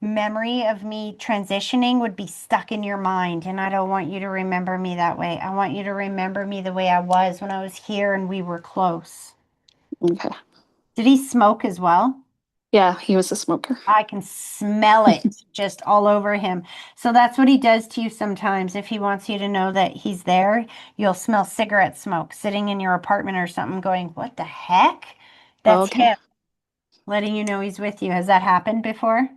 memory of me transitioning would be stuck in your mind. And I don't want you to remember me that way. I want you to remember me the way I was when I was here and we were close. Okay. Did he smoke as well? Yeah, he was a smoker. I can smell it just all over him. So that's what he does to you sometimes. If he wants you to know that he's there, you'll smell cigarette smoke sitting in your apartment or something going, what the heck? That's Okay. him letting you know he's with you. Has that happened before?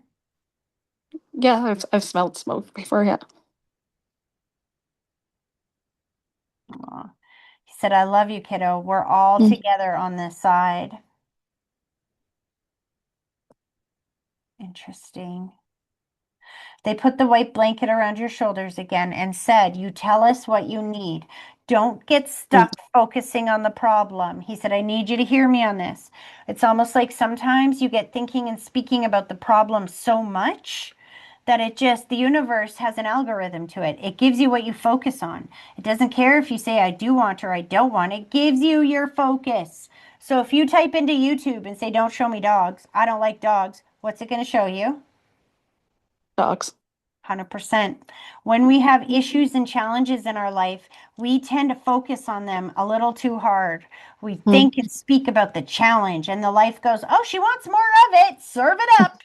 Yeah, I've smelled smoke before, yeah. Aw. He said, I love you, kiddo. We're all Mm. together on this side. Interesting. They put the white blanket around your shoulders again and said, you tell us what you need. Don't get stuck focusing on the problem. He said, I need you to hear me on this. It's almost like sometimes you get thinking and speaking about the problem so much that the universe has an algorithm to it. It gives you what you focus on. It doesn't care if you say, I do want or I don't want. It gives you your focus. So if you type into YouTube and say, don't show me dogs, I don't like dogs, what's it going to show you? Dogs. 100%. When we have issues and challenges in our life, we tend to focus on them a little too hard. We think and speak about the challenge, and the life goes, oh, she wants more of it. Serve it up.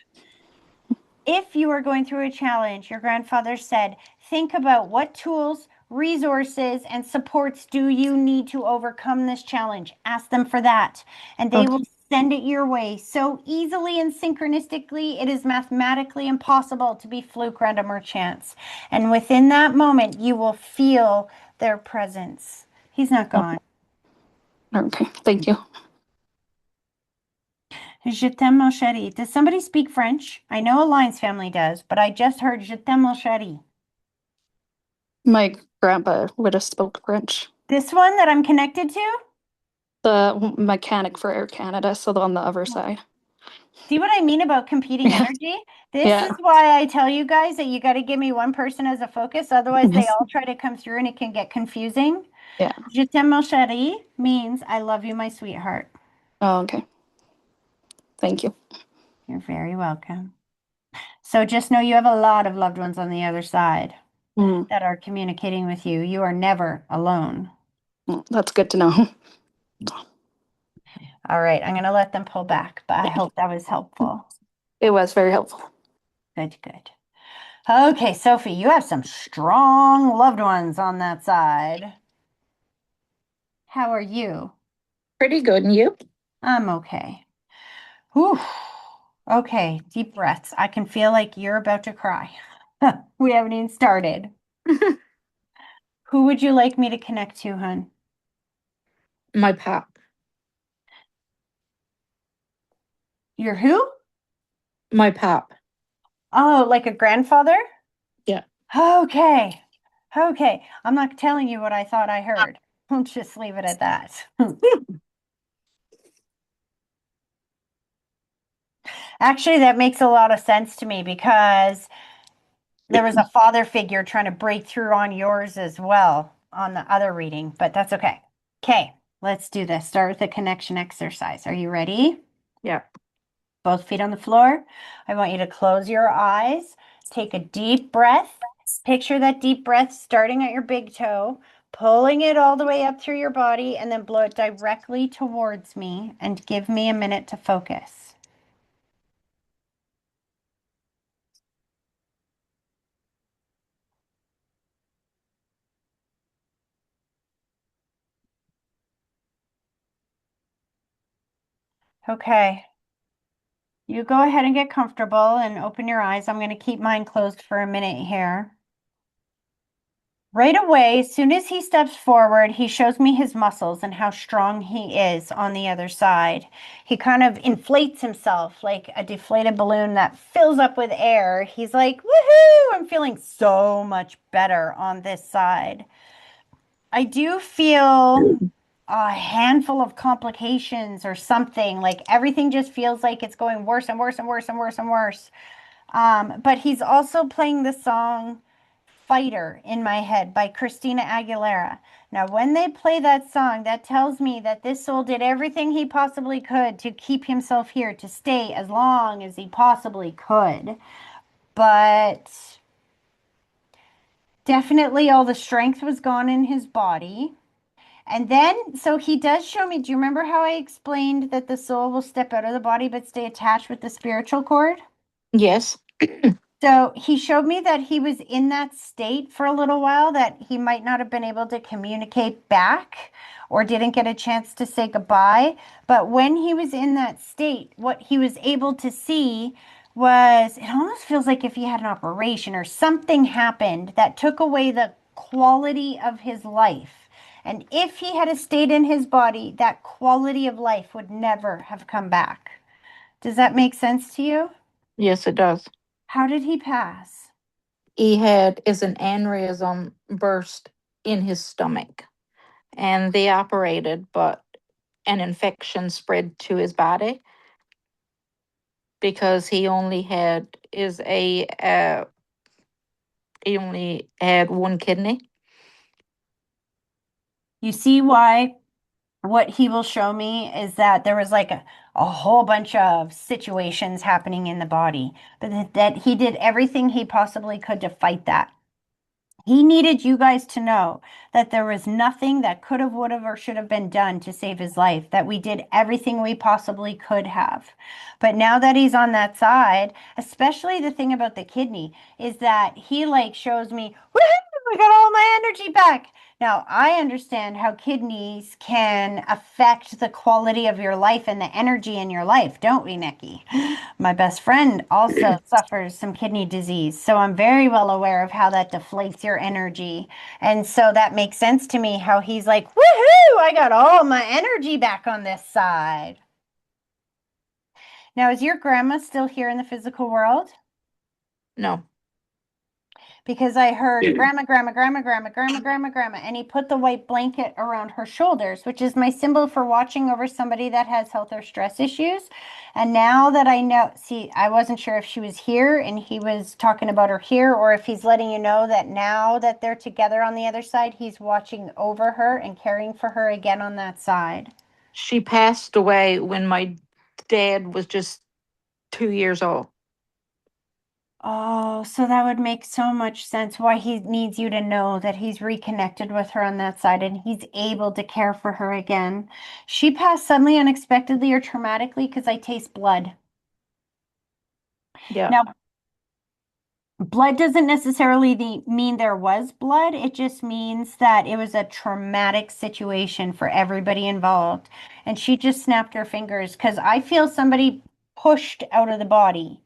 If you are going through a challenge, your grandfather said, think about what tools, resources, and supports do you need to overcome this challenge. Ask them for that, and they will send it your way so easily and synchronistically. It is mathematically impossible to be fluke, random, or chance. And within that moment, you will feel their presence. He's not gone. Okay, thank you. Je t'aime, mon chéri. Does somebody speak French? I know Alliance family does, but I just heard Je t'aime, mon chéri. My grandpa would have spoke French. This one that I'm connected to? The mechanic for Air Canada, so on the other side. See what I mean about competing Yeah. energy? This Yeah. is why I tell you guys that you got to give me one person as a focus. Otherwise, they Yes. all try to come through and it can get confusing. Yeah. Je t'aime, mon chéri means I love you, my sweetheart. Oh, okay. Thank you. You're very welcome. So just know you have a lot of loved ones on the other side that are communicating with you. You are never alone. That's good to know. All right, I'm going to let them pull back, but I hope that was helpful. It was very helpful. Good, good. Okay, Sophie, you have some strong loved ones on that side. How are you? Pretty good, and you? I'm okay. Whew. Okay, deep breaths. I can feel like you're about to cry. We haven't even started. Who would you like me to connect to, hun? My pop. Your who? My pop. Oh, like a grandfather? Yeah. Okay. Okay. I'm not telling you what I thought I heard. We'll just leave it at that. Actually, that makes a lot of sense to me because there was a father figure trying to break through on yours as well on the other reading, but that's okay. Okay, let's do this. Start with the connection exercise. Are you ready? Yeah. Both feet on the floor. I want you to close your eyes. Take a deep breath. Picture that deep breath starting at your big toe, pulling it all the way up through your body, and then blow it directly towards me and give me a minute to focus. Okay. You go ahead and get comfortable and open your eyes. I'm going to keep mine closed for a minute here. Right away, as soon as he steps forward, he shows me his muscles and how strong he is on the other side. He kind of inflates himself like a deflated balloon that fills up with air. He's like, woohoo, I'm feeling so much better on this side. I do feel a handful of complications or something, like everything just feels like it's going worse and worse and worse and worse and worse. But he's also playing the song Fighter in my head by Christina Aguilera. Now, when they play that song, that tells me that this soul did everything he possibly could to keep himself here, to stay as long as he possibly could. But definitely all the strength was gone in his body. And then, so he does show me, do you remember how I explained that the soul will step out of the body but stay attached with the spiritual cord? Yes. So he showed me that he was in that state for a little while, that he might not have been able to communicate back or didn't get a chance to say goodbye. But when he was in that state, what he was able to see was, it almost feels like if he had an operation or something happened that took away the quality of his life. And if he had stayed in his body, that quality of life would never have come back. Does that make sense to you? Yes, it does. How did he pass? He had is an aneurysm burst in his stomach, and they operated, but an infection spread to his body because he only had one kidney. You see why what he will show me is that there was like a whole bunch of situations happening in the body, but that he did everything he possibly could to fight that. He needed you guys to know that there was nothing that could have, would have, or should have been done to save his life, that we did everything we possibly could have. But now that he's on that side, especially the thing about the kidney is that he like shows me, woohoo, I got all my energy back. Now, I understand how kidneys can affect the quality of your life and the energy in your life, don't we, Nikki? My best friend also suffers some kidney disease, so I'm very well aware of how that deflates your energy. And so that makes sense to me how he's like, woohoo, I got all my energy back on this side. Now, is your grandma still here in the physical world? No. Because I heard grandma, grandma, grandma, grandma, grandma, grandma, grandma, and he put the white blanket around her shoulders, which is my symbol for watching over somebody that has health or stress issues. And now that I know, see, I wasn't sure if she was here and he was talking about her here, or if he's letting you know that now that they're together on the other side, he's watching over her and caring for her again on that side. She passed away when my dad was just 2 years old. Oh, so that would make so much sense why he needs you to know that he's reconnected with her on that side and he's able to care for her again. She passed suddenly, unexpectedly, or traumatically because I taste blood. Yeah. Now, blood doesn't necessarily mean there was blood. It just means that it was a traumatic situation for everybody involved. And she just snapped her fingers because I feel somebody pushed out of the body,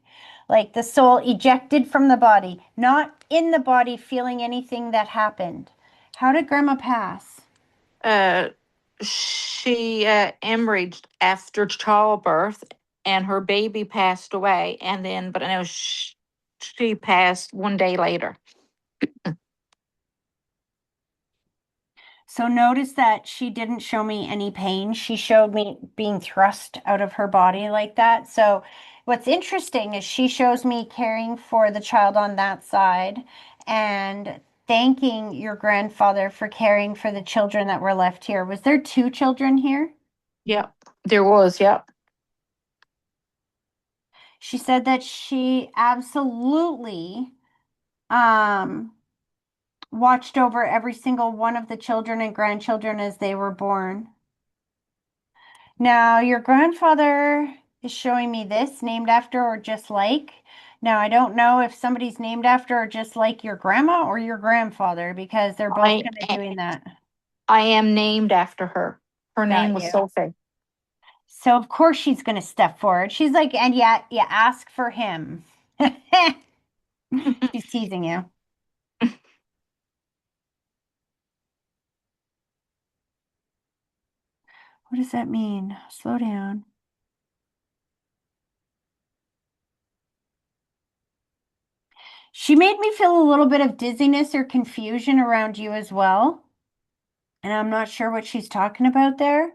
like the soul ejected from the body, not in the body feeling anything that happened. How did Grandma pass? She hemorrhaged after childbirth, and her baby passed away. And then, but I know she passed 1 day later. So notice that she didn't show me any pain. She showed me being thrust out of her body like that. So what's interesting is she shows me caring for the child on that side and thanking your grandfather for caring for the children that were left here. Was there two children here? Yep, there was. Yep. She said that she absolutely watched over every single one of the children and grandchildren as they were born. Now, your grandfather is showing me this named after or just like. Now, I don't know if somebody's named after or just like your grandma or your grandfather because they're both I kind of doing that. I am named after her. Her name Got was you. Sophie. So, of course, she's going to step forward. She's like, and yet you ask for him. She's teasing you. What does that mean? Slow down. She made me feel a little bit of dizziness or confusion around you as well. And I'm not sure what she's talking about there.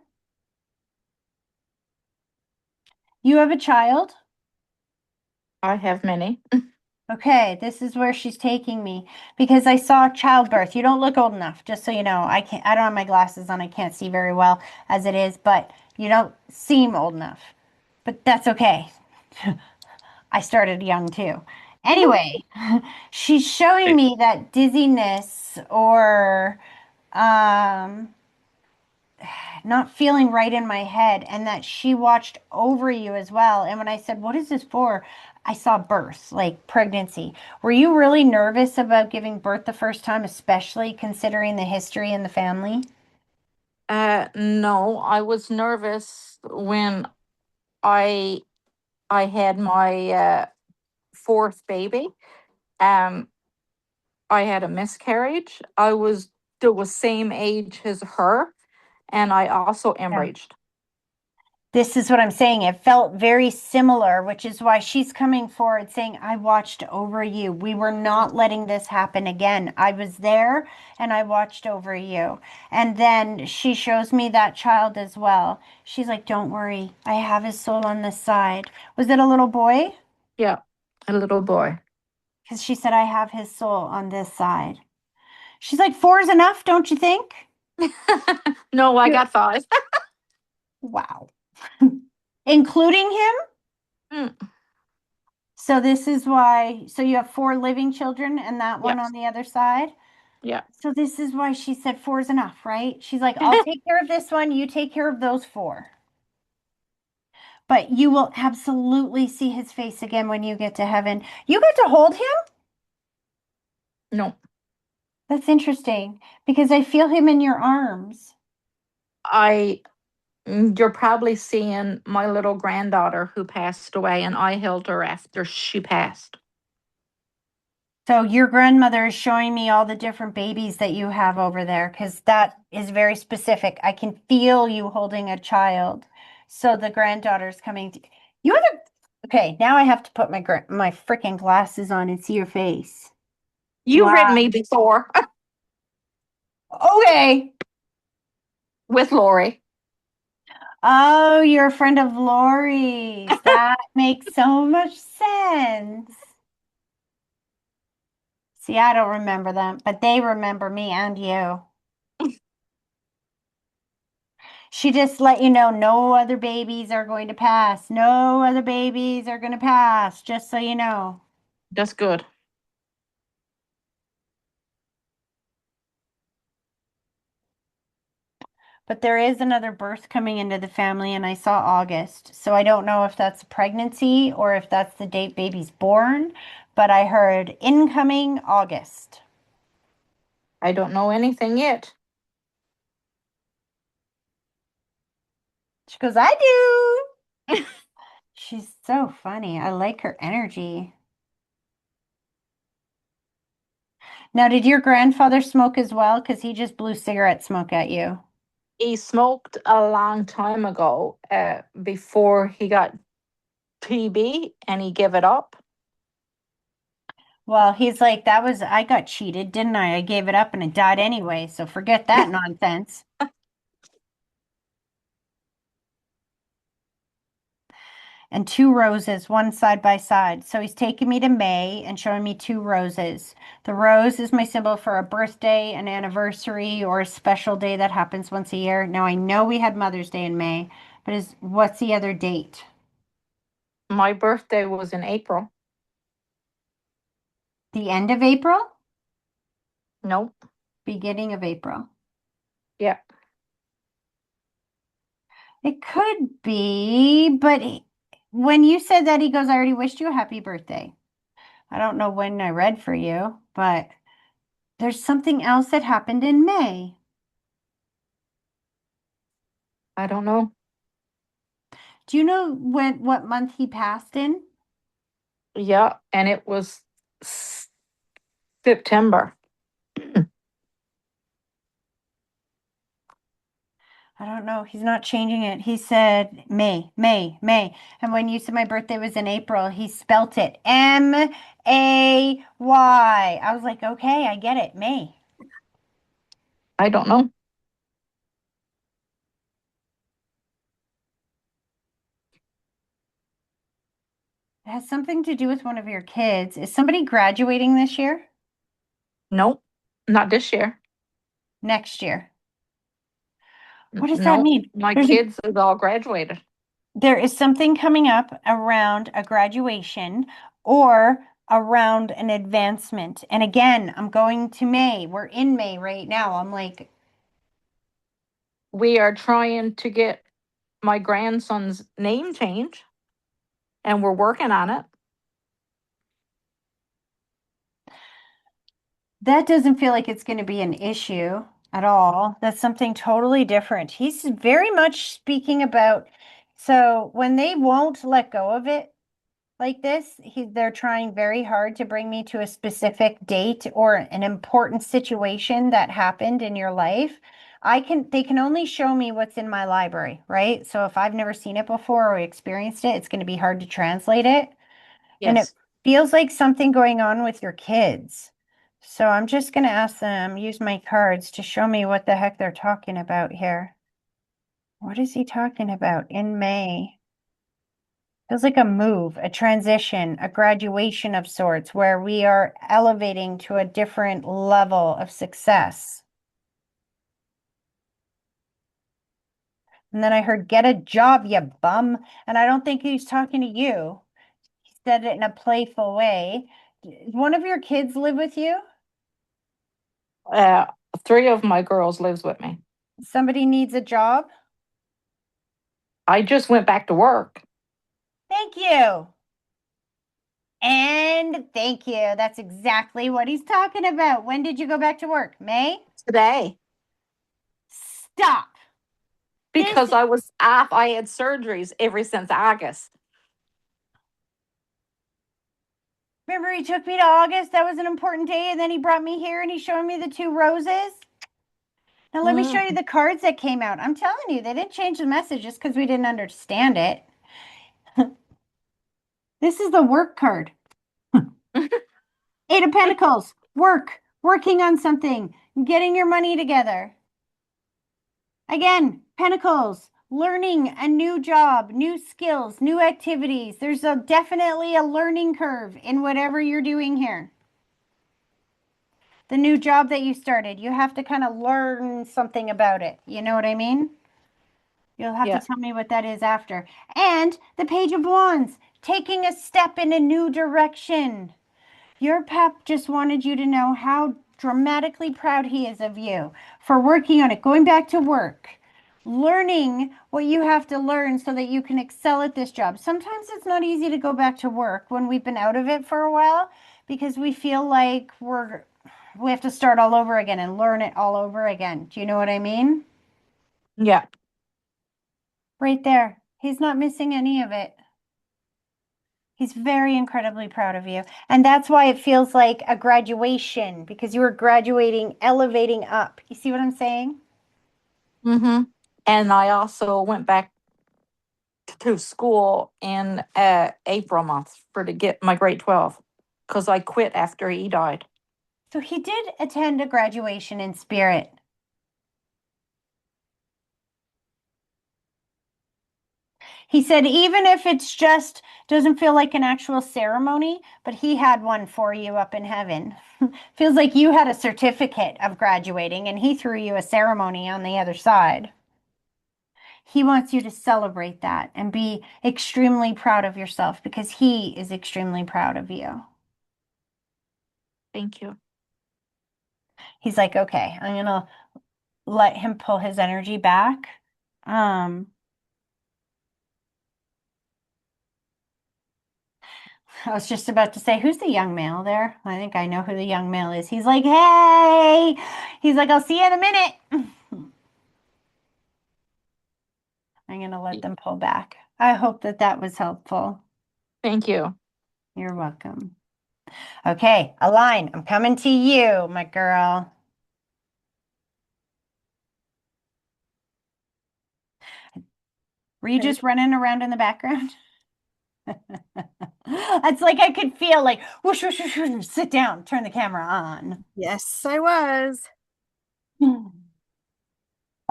You have a child? I have many. Okay, this is where she's taking me because I saw childbirth. You don't look old enough, just so you know. I don't have my glasses on. I can't see very well as it is, but you don't seem old enough. But that's okay. I started young too. Anyway, she's showing me that dizziness or um not feeling right in my head and that she watched over you as well. And when I said, "What is this for?" I saw birth, like pregnancy. Were you really nervous about giving birth the first time, especially considering the history in the family? No, I was nervous when I I had my fourth baby. Um, I had a miscarriage. I was the same age as her, and I also Yeah. hemorrhaged. This is what I'm saying. It felt very similar, which is why she's coming forward saying, I watched over you. We were not letting this happen again. I was there and I watched over you. And then she shows me that child as well. She's like, don't worry. I have his soul on this side. Was it a little boy? Yeah, a little boy. Because she said, I have his soul on this side. She's like, four is enough, don't you think? No, I Yeah. got 5. Wow. Including him? Mm, So this is why, so you have four living children and that one yes. on the other side. Yeah. So this is why she said four is enough, right? She's like, I'll take care of this one, you take care of those four. But you will absolutely see his face again when you get to heaven. You get to hold him? No, That's interesting because I feel him in your arms. you're probably seeing my little granddaughter who passed away, and I held her after she passed. So your grandmother is showing me all the different babies that you have over there because that is very specific. I can feel you holding a child. So the granddaughter's coming to you have a okay, now I have to put my freaking glasses on and see your face. You've Wow. read me before Okay. with Lori. Oh, you're a friend of Lori's. That makes so much sense. See, I don't remember them, but they remember me and you. She just let you know no other babies are going to pass. No other babies are going to pass, just so you know. That's good. But there is another birth coming into the family, and I saw August. So I don't know if that's a pregnancy or if that's the date baby's born, but I heard incoming August. I don't know anything yet. She goes, I do. She's so funny. I like her energy. Now, did your grandfather smoke as well? Because he just blew cigarette smoke at you. He smoked a long time ago, before he got PB and he gave it up. Well, he's like, that was, I got cheated, didn't I? I gave it up and it died anyway, so forget that nonsense. And two roses, one side by side. So he's taking me to May and showing me two roses. The rose is my symbol for a birthday, an anniversary, or a special day that happens once a year. Now I know we had Mother's Day in May, but what's the other date? My birthday was in April. The end of April? Nope. Beginning of April. Yeah. It could be, but when you said that, he goes, I already wished you a happy birthday. I don't know when I read for you, but there's something else that happened in May. I don't know. Do you know what month he passed in? Yeah. And it was September. I don't know. He's not changing it. He said May, May, May. And when you said my birthday was in April, he spelt it May. I was like, okay, I get it. May. I don't know. It has something to do with one of your kids. Is somebody graduating this year? Nope. Not this year. Next year? What does that No, mean? my There's kids have all graduated. there is something coming up around a graduation or around an advancement. And again, I'm going to May. We're in May right now. I'm like, We are trying to get my grandson's name changed, and we're working on it. that doesn't feel like it's going to be an issue at all. That's something totally different. He's very much speaking about, so when they won't let go of it like this, they're trying very hard to bring me to a specific date or an important situation that happened in your life. They can only show me what's in my library, right? So if I've never seen it before or experienced it, it's going to be hard to translate it. And it Yes. feels like something going on with your kids. So I'm just going to ask them, use my cards to show me what the heck they're talking about here. What is he talking about in May? Feels like a move, a transition, a graduation of sorts where we are elevating to a different level of success. And then I heard, get a job, you bum. And I don't think he's talking to you. He said it in a playful way. Does one of your kids live with you? Uh, 3 of my girls lives with me. Somebody needs a job? I just went back to work. Thank you. And thank you. That's exactly what he's talking about. When did you go back to work? May? Today. Stop. Because I was off. I had surgeries ever since August. Remember he took me to August? That was an important day. And then he brought me here and he's showing me the two roses. Now let me show you the cards that came out. I'm telling you, they didn't change the message just because we didn't understand it. This is the work card. Eight of Pentacles. Work. Working on something. Getting your money together. Again, Pentacles. Learning a new job, new skills, new activities. There's definitely a learning curve in whatever you're doing here. The new job that you started, you have to kind of learn something about it. You know what I mean? You'll have Yeah. to tell me what that is after. And the Page of Wands, taking a step in a new direction. Your pep just wanted you to know how dramatically proud he is of you for working on it, going back to work, learning what you have to learn so that you can excel at this job. Sometimes it's not easy to go back to work when we've been out of it for a while because we feel like we have to start all over again and learn it all over again. Do you know what I mean? Yeah. Right there. He's not missing any of it. He's very incredibly proud of you. And that's why it feels like a graduation because you were graduating, elevating up. You see what I'm saying? Mm-hmm. And I also went back to school in April month for to get my grade 12 because I quit after he died. So he did attend a graduation in spirit. He said, even if it's just doesn't feel like an actual ceremony, but he had one for you up in heaven. Feels like you had a certificate of graduating and he threw you a ceremony on the other side. He wants you to celebrate that and be extremely proud of yourself because he is extremely proud of you. Thank you. He's like, okay, I'm gonna let him pull his energy back. I was just about to say, who's the young male there? I think I know who the young male is. He's like, hey, he's like, I'll see you in a minute. I'm going to let them pull back. I hope that that was helpful. Thank you. You're welcome. Okay, Aline, I'm coming to you, my girl. Were you just running around in the background? It's like I could feel like whoosh, whoosh, whoosh, whoosh, sit down, turn the camera on. Yes, I was.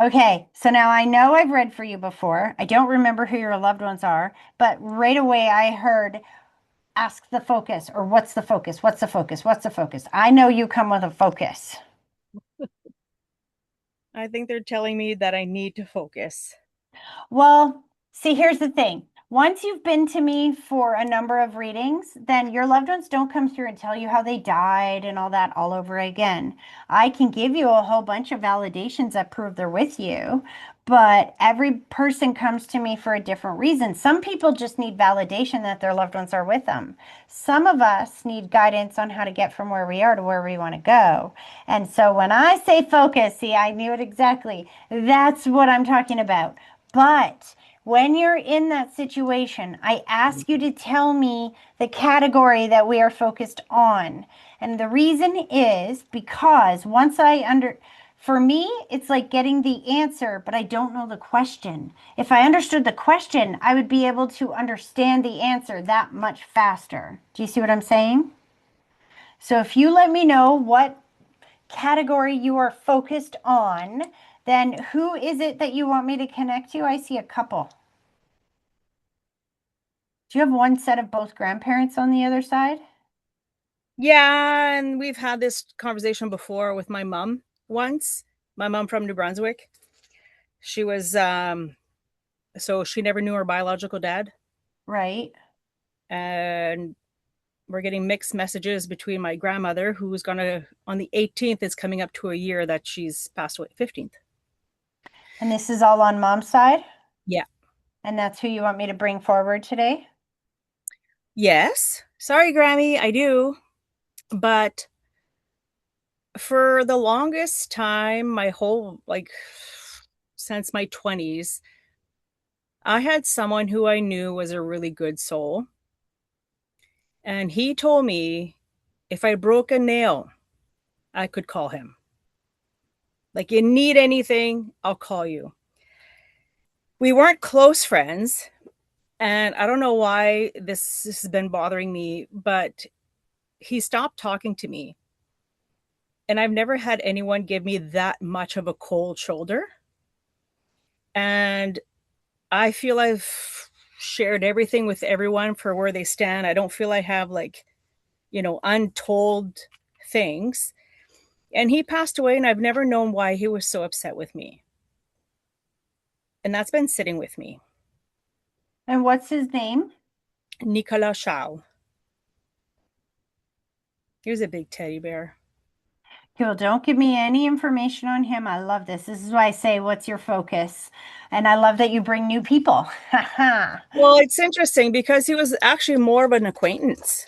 Okay, so now I know I've read for you before. I don't remember who your loved ones are, but right away I heard ask the focus or what's the focus? What's the focus? What's the focus? I know you come with a focus. I think they're telling me that I need to focus. Well, see, here's the thing. Once you've been to me for a number of readings, then your loved ones don't come through and tell you how they died and all that all over again. I can give you a whole bunch of validations that prove they're with you, but every person comes to me for a different reason. Some people just need validation that their loved ones are with them. Some of us need guidance on how to get from where we are to where we want to go. And so when I say focus, see, I knew it exactly. That's what I'm talking about. But when you're in that situation, I ask you to tell me the category that we are focused on. And the reason is because for me, it's like getting the answer, but I don't know the question. If I understood the question, I would be able to understand the answer that much faster. Do you see what I'm saying? So if you let me know what category you are focused on, then who is it that you want me to connect to? I see a couple. Do you have one set of both grandparents on the other side? Yeah, and we've had this conversation before with my mom once. My mom from New Brunswick. She was so she never knew her biological dad. Right. And we're getting mixed messages between my grandmother, who's gonna on the 18th is coming up to a year that she's passed away, 15th. And this is all on mom's side? Yeah. And that's who you want me to bring forward today? Yes. Sorry, Grammy, I do. But for the longest time, my whole since my 20s, I had someone who I knew was a really good soul. And he told me if I broke a nail, I could call him. Like, you need anything, I'll call you. We weren't close friends. And I don't know why this has been bothering me, but he stopped talking to me. And I've never had anyone give me that much of a cold shoulder. And I feel I've shared everything with everyone for where they stand. I don't feel I have untold things. And he passed away and I've never known why he was so upset with me. And that's been sitting with me. And what's his name? Nicolas Charles. He was a big teddy bear. Cool. Don't give me any information on him. I love this. This is why I say, what's your focus? And I love that you bring new people. Well, it's interesting because he was actually more of an acquaintance.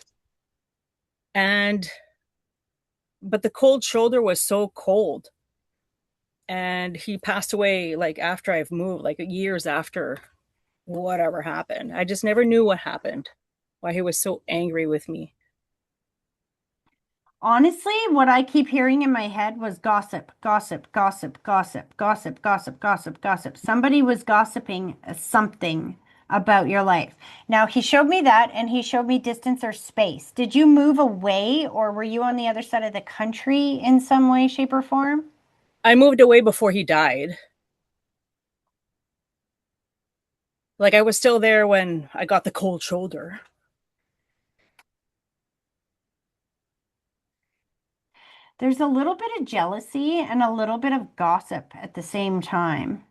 But the cold shoulder was so cold. And he passed away after I've moved, years after whatever happened. I just never knew what happened, why he was so angry with me. Honestly, what I keep hearing in my head was gossip, gossip, gossip, gossip, gossip, gossip, gossip, gossip. Somebody was gossiping something about your life. Now, he showed me that and he showed me distance or space. Did you move away or were you on the other side of the country in some way, shape, or form? I moved away before he died. Like I was still there when I got the cold shoulder. There's a little bit of jealousy and a little bit of gossip at the same time.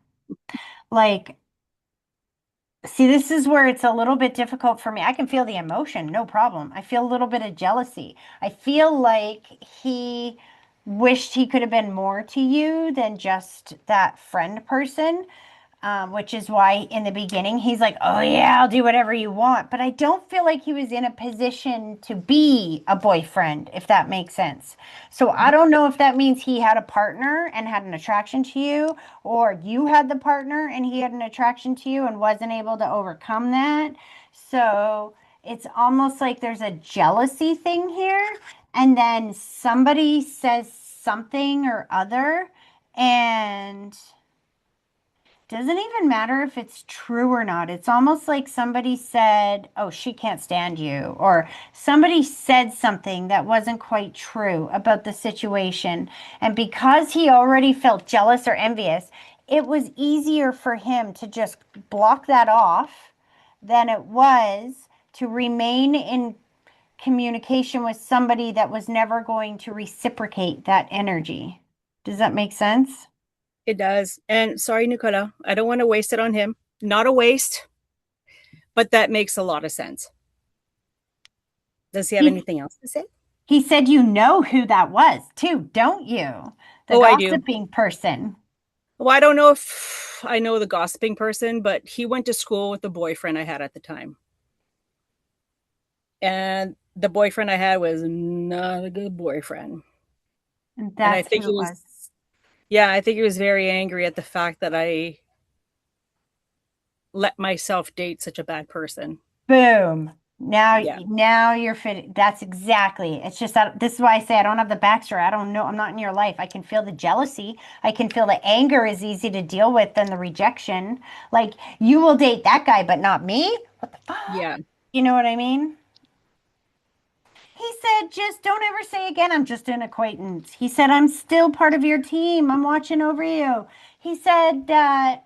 Like, see, this is where it's a little bit difficult for me. I can feel the emotion, no problem. I feel a little bit of jealousy. I feel like he wished he could have been more to you than just that friend person. Which is why in the beginning he's like, oh yeah, I'll do whatever you want. But I don't feel like he was in a position to be a boyfriend, if that makes sense. So I don't know if that means he had a partner and had an attraction to you, or you had the partner and he had an attraction to you and wasn't able to overcome that. So it's almost like there's a jealousy thing here. And then somebody says something or other, and doesn't even matter if it's true or not. It's almost like somebody said, oh, she can't stand you, or somebody said something that wasn't quite true about the situation. And because he already felt jealous or envious, it was easier for him to just block that off than it was to remain in communication with somebody that was never going to reciprocate that energy. Does that make sense? It does. And sorry, Nicola, I don't want to waste it on him. Not a waste, but that makes a lot of sense. Does he have He anything else to say? He said you know who that was too, don't you? The Oh, I do. gossiping person. Well, I don't know if I know the gossiping person, but he went to school with the boyfriend I had at the time. And the boyfriend I had was not a good boyfriend. And And I that's think who he it was, was. yeah, I think he was very angry at the fact that I let myself date such a bad person. Boom. Now, Yeah. now you're fit. That's exactly. It's just that this is why I say I don't have the backstory. I don't know. I'm not in your life. I can feel the jealousy. I can feel the anger is easy to deal with than the rejection. Like you will date that guy, but not me. What the fuck? Yeah. You know what I mean? He said, just don't ever say again, I'm just an acquaintance. He said, I'm still part of your team. I'm watching over you. He said that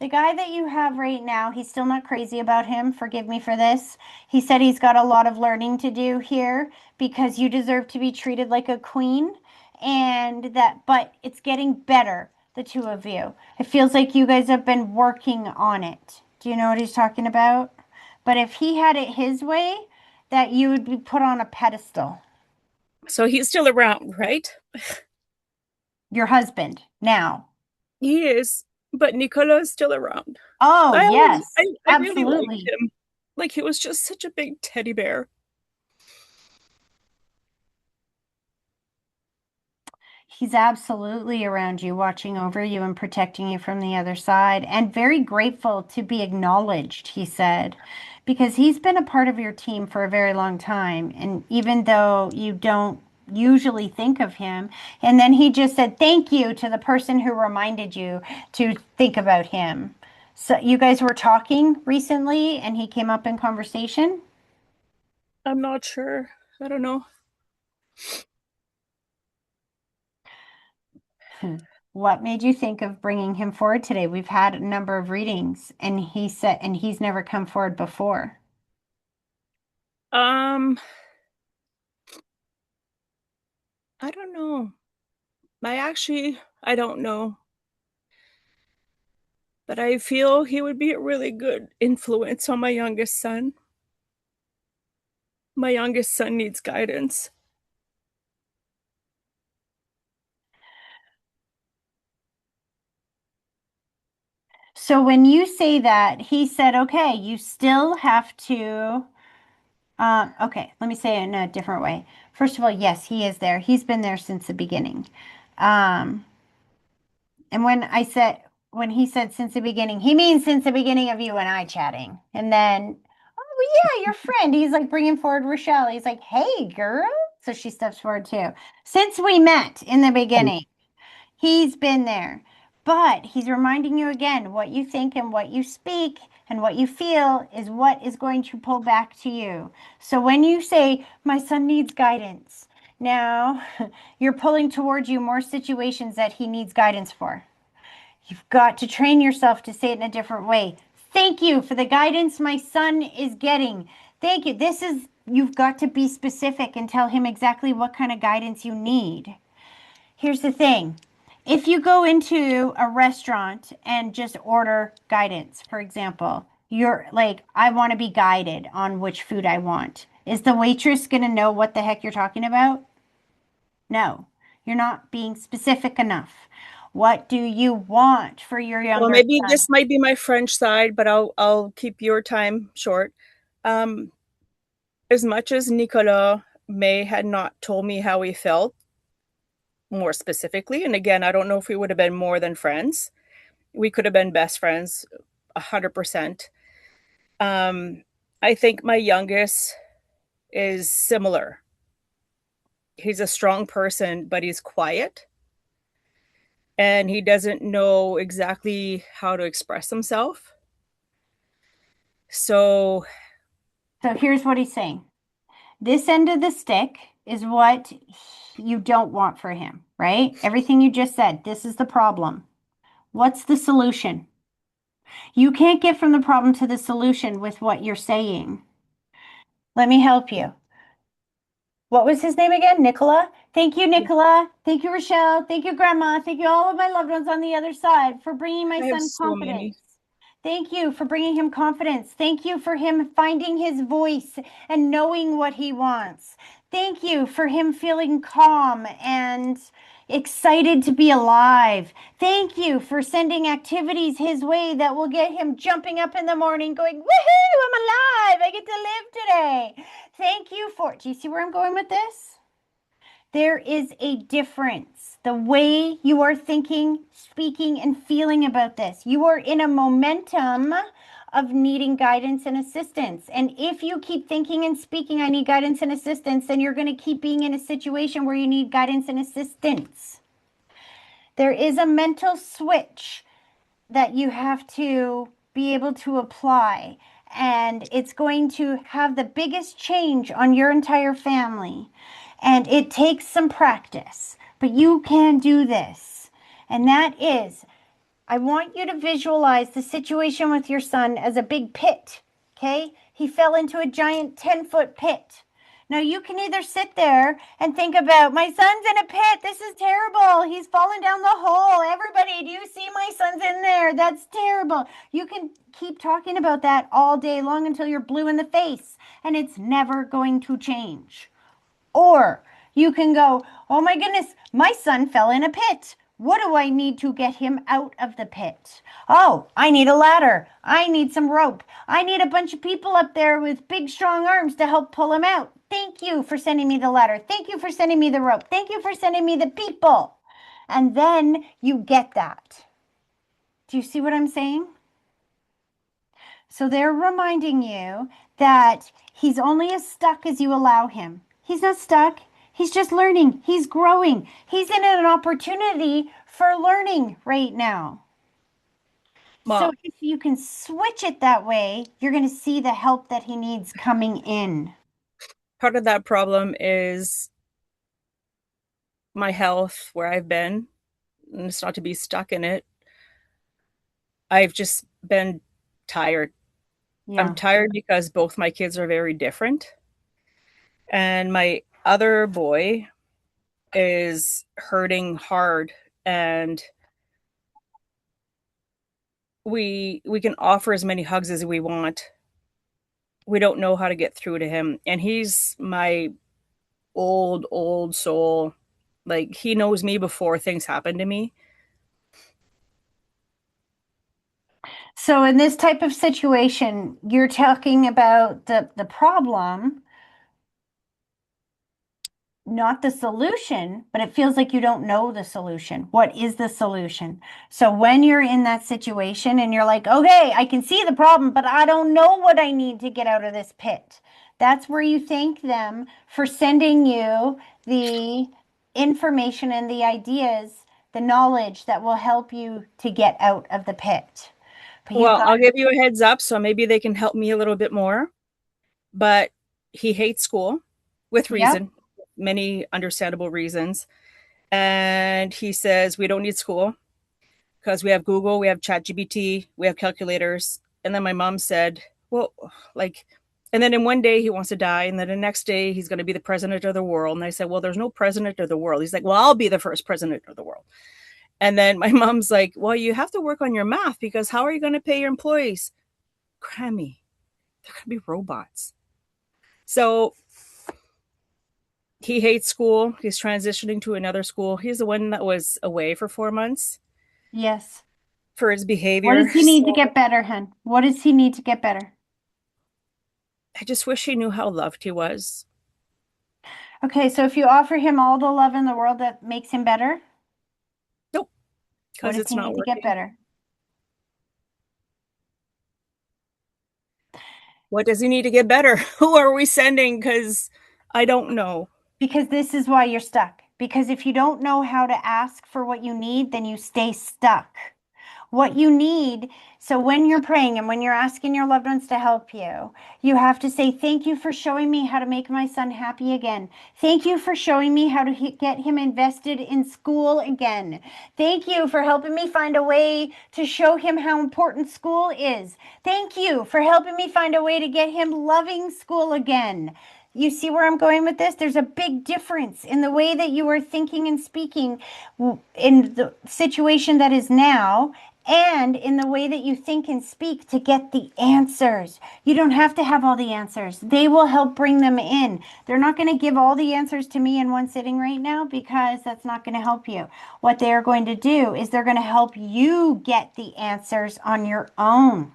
the guy that you have right now, he's still not crazy about him. Forgive me for this. He said he's got a lot of learning to do here because you deserve to be treated like a queen. And that, but it's getting better, the two of you. It feels like you guys have been working on it. Do you know what he's talking about? But if he had it his way, that you would be put on a pedestal. So he's still around, right? Your husband now. He is, but Nicola is still around. Oh, yes, I really liked absolutely. him. Like he was just such a big teddy bear. He's absolutely around you, watching over you and protecting you from the other side, and very grateful to be acknowledged, he said, because he's been a part of your team for a very long time. And even though you don't usually think of him, and then he just said thank you to the person who reminded you to think about him. So you guys were talking recently and he came up in conversation. I'm not sure. I don't know. What made you think of bringing him forward today? We've had a number of readings and he said, and he's never come forward before. Um, I don't know. I don't know. But I feel he would be a really good influence on my youngest son. My youngest son needs guidance. So when you say that, he said, okay, you still have to, okay, let me say it in a different way. First of all, yes, he is there. He's been there since the beginning. Um, and when he said since the beginning, he means since the beginning of you and I chatting. And then, oh, yeah, your friend. He's like bringing forward Rochelle. He's like, hey, girl. So she steps forward too. Since we met in the beginning, he's been there. But he's reminding you again, what you think and what you speak and what you feel is what is going to pull back to you. So when you say, my son needs guidance, now you're pulling towards you more situations that he needs guidance for. You've got to train yourself to say it in a different way. Thank you for the guidance my son is getting. Thank you. You've got to be specific and tell him exactly what kind of guidance you need. Here's the thing. If you go into a restaurant and just order guidance, for example, you're like, I want to be guided on which food I want. Is the waitress going to know what the heck you're talking about? No, you're not being specific enough. What do you want for your Well, younger maybe son? this might be my French side, but I'll keep your time short. As much as Nicolas may had not told me how he felt more specifically, and again, I don't know if we would have been more than friends. We could have been best friends, 100%. I think my youngest is similar. He's a strong person, but he's quiet and he doesn't know exactly how to express himself. So here's what he's saying. This end of the stick is what you don't want for him, right? Everything you just said, this is the problem. What's the solution? You can't get from the problem to the solution with what you're saying. Let me help you. What was his name again? Nicola? Thank you, Nicola. Thank you, Rochelle. Thank you, Grandma. Thank you, all of my loved ones on the other side, for bringing my I have son so many. confidence. Thank you for bringing him confidence. Thank you for him finding his voice and knowing what he wants. Thank you for him feeling calm and excited to be alive. Thank you for sending activities his way that will get him jumping up in the morning going, woohoo, I'm alive. I get to live today. Thank you for, do you see where I'm going with this? There is a difference. The way you are thinking, speaking, and feeling about this. You are in a momentum of needing guidance and assistance. And if you keep thinking and speaking, I need guidance and assistance, then you're going to keep being in a situation where you need guidance and assistance. There is a mental switch that you have to be able to apply. And it's going to have the biggest change on your entire family. And it takes some practice, but you can do this. And that is, I want you to visualize the situation with your son as a big pit, okay? He fell into a giant 10-foot pit. Now you can either sit there and think about, my son's in a pit. This is terrible. He's fallen down the hole. Everybody, do you see my son's in there? That's terrible. You can keep talking about that all day long until you're blue in the face, and it's never going to change. Or you can go, oh my goodness, my son fell in a pit. What do I need to get him out of the pit? Oh, I need a ladder. I need some rope. I need a bunch of people up there with big, strong arms to help pull him out. Thank you for sending me the ladder. Thank you for sending me the rope. Thank you for sending me the people. And then you get that. Do you see what I'm saying? So they're reminding you that he's only as stuck as you allow him. He's not stuck. He's just learning. He's growing. He's in an opportunity for learning right now. Mom, So if you can switch it that way, you're going to see the help that he needs coming in. part of that problem is my health, where I've been, and it's not to be stuck in it. I've just been tired. Yeah. I'm tired because both my kids are very different. And my other boy is hurting hard, and we can offer as many hugs as we want. We don't know how to get through to him, and he's my old soul. Like, he knows me before things happen to me. So in this type of situation, you're talking about the problem, not the solution, but it feels like you don't know the solution. What is the solution? So when you're in that situation and you're like, okay, I can see the problem, but I don't know what I need to get out of this pit. That's where you thank them for sending you the information and the ideas the knowledge that will help you to get out of the pit. But you've Well, got I'll give you a heads up, so maybe they can help me a little bit more. But he hates school with reason, many understandable reasons. And he says we don't need school because we have Google, we have ChatGPT, we have calculators. And then my mom said, well, like, and then in one day he wants to die, and then the next day he's going to be the president of the world. And I said, well, there's no president of the world. He's like, well, I'll be the first president of the world. And then my mom's like, well, you have to work on your math because how are you going to pay your employees? Grammy, they're going to be robots. So he hates school. He's transitioning to another school. He's the one that was away for 4 months yes. for his behavior. What does he need to get better, hun? What does he need to get better? I just wish he knew how loved he was. Okay, so if you offer him all the love in the world, that makes him better? Nope, What because does it's he not need to working. get better? What does he need to get better? Who are we sending? Because I don't know. Because this is why you're stuck. Because if you don't know how to ask for what you need, then you stay stuck. What you need, so when you're praying and when you're asking your loved ones to help you, you have to say, thank you for showing me how to make my son happy again. Thank you for showing me how to get him invested in school again. Thank you for helping me find a way to show him how important school is. Thank you for helping me find a way to get him loving school again. You see where I'm going with this? There's a big difference in the way that you are thinking and speaking in the situation that is now and in the way that you think and speak to get the answers. You don't have to have all the answers. They will help bring them in. They're not going to give all the answers to me in one sitting right now because that's not going to help you. What they are going to do is they're going to help you get the answers on your own.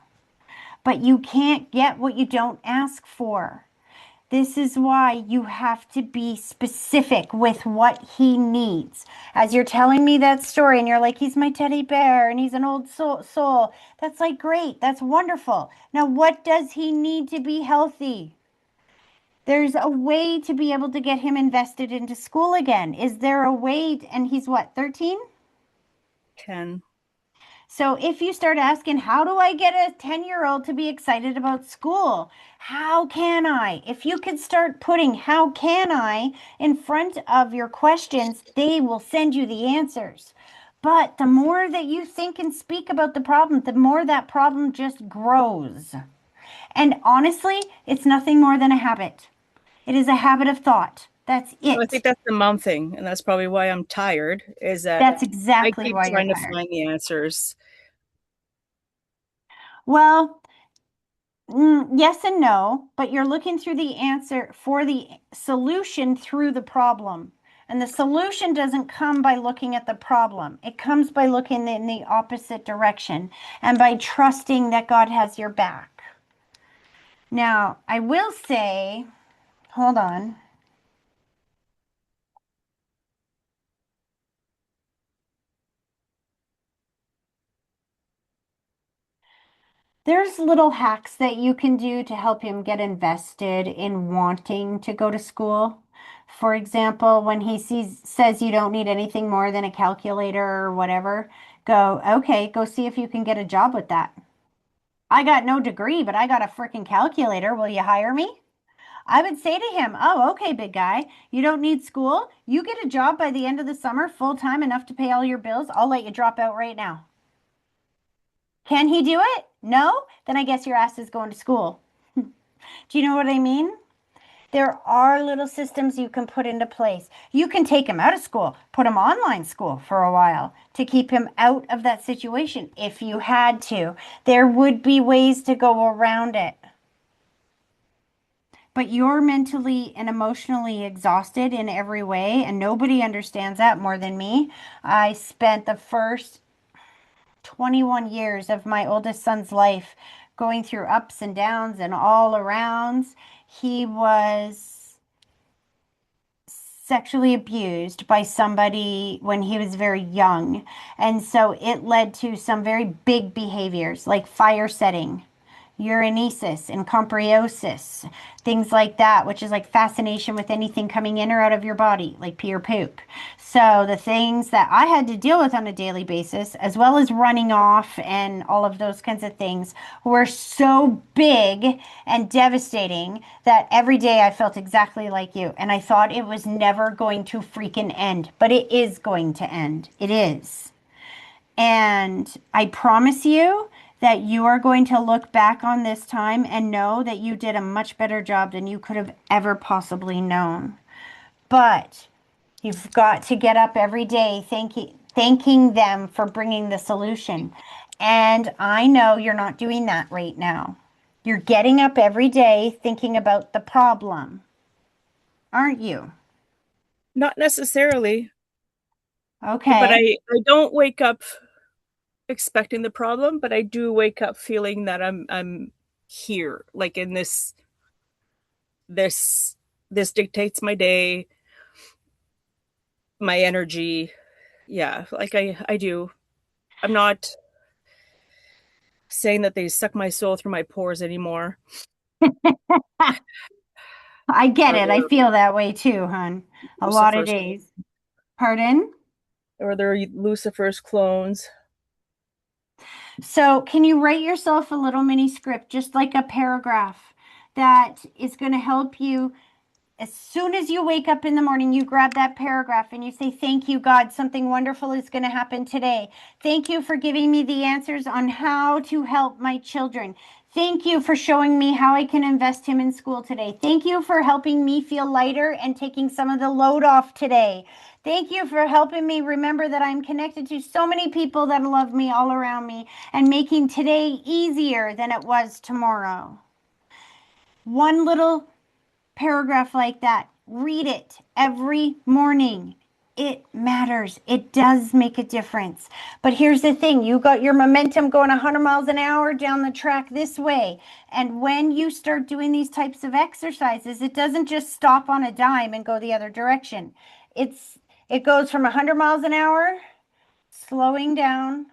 But you can't get what you don't ask for. This is why you have to be specific with what he needs. As you're telling me that story and you're like, he's my teddy bear and he's an old soul. That's like, great. That's wonderful. Now, what does he need to be healthy? There's a way to be able to get him invested into school again. Is there a way? And he's what, 13? 10. So if you start asking, how do I get a 10-year-old to be excited about school? How can I? If you could start putting how can I in front of your questions, they will send you the answers. But the more that you think and speak about the problem, the more that problem just grows. And honestly, it's nothing more than a habit. It is a habit of thought. That's it. So I think that's the mom thing, and that's probably why I'm tired, is that That's I exactly keep why you're trying to tired. find the answers. Well, yes and no, but you're looking through the answer for the solution through the problem. And the solution doesn't come by looking at the problem. It comes by looking in the opposite direction and by trusting that God has your back. Now, I will say, hold on. There's little hacks that you can do to help him get invested in wanting to go to school. For example, when he says you don't need anything more than a calculator or whatever, go, okay, go see if you can get a job with that. I got no degree, but I got a freaking calculator. Will you hire me? I would say to him, oh, okay, big guy, you don't need school. You get a job by the end of the summer, full time, enough to pay all your bills. I'll let you drop out right now. Can he do it? No? Then I guess your ass is going to school. Do you know what I mean? There are little systems you can put into place. You can take him out of school, put him online school for a while to keep him out of that situation if you had to. There would be ways to go around it. But you're mentally and emotionally exhausted in every way, and nobody understands that more than me. I spent the first 21 years of my oldest son's life going through ups and downs and all arounds. He was sexually abused by somebody when he was very young. And so it led to some very big behaviors like fire setting. urenesis and compriosis, things like that, which is like fascination with anything coming in or out of your body, like pee or poop. So the things that I had to deal with on a daily basis, as well as running off and all of those kinds of things, were so big and devastating that every day I felt exactly like you. And I thought it was never going to freaking end, but it is going to end. It is. And I promise you that you are going to look back on this time and know that you did a much better job than you could have ever possibly known. But you've got to get up every day thanking them for bringing the solution. And I know you're not doing that right now. You're getting up every day thinking about the problem, aren't you? Not necessarily, but Okay. I don't wake up expecting the problem, but I do wake up feeling that I'm here, like in this this dictates my day, my energy. Yeah, like I do. I'm not saying that they suck my soul through my pores anymore, I get or it. I they're feel that way too, hon. A lot of Lucifer's days. Pardon? or they're Lucifer's clones. So, can you write yourself a little mini script, just like a paragraph that is going to help you? As soon as you wake up in the morning, you grab that paragraph and you say, "Thank you, God. Something wonderful is going to happen today. Thank you for giving me the answers on how to help my children. Thank you for showing me how I can invest him in school today. Thank you for helping me feel lighter and taking some of the load off today. Thank you for helping me remember that I'm connected to so many people that love me all around me and making today easier than it was tomorrow." One little paragraph like that. Read it every morning. It matters. It does make a difference. But here's the thing, you got your momentum going 100 miles an hour down the track this way. And when you start doing these types of exercises, it doesn't just stop on a dime and go the other direction. It goes from 100 miles an hour, slowing down,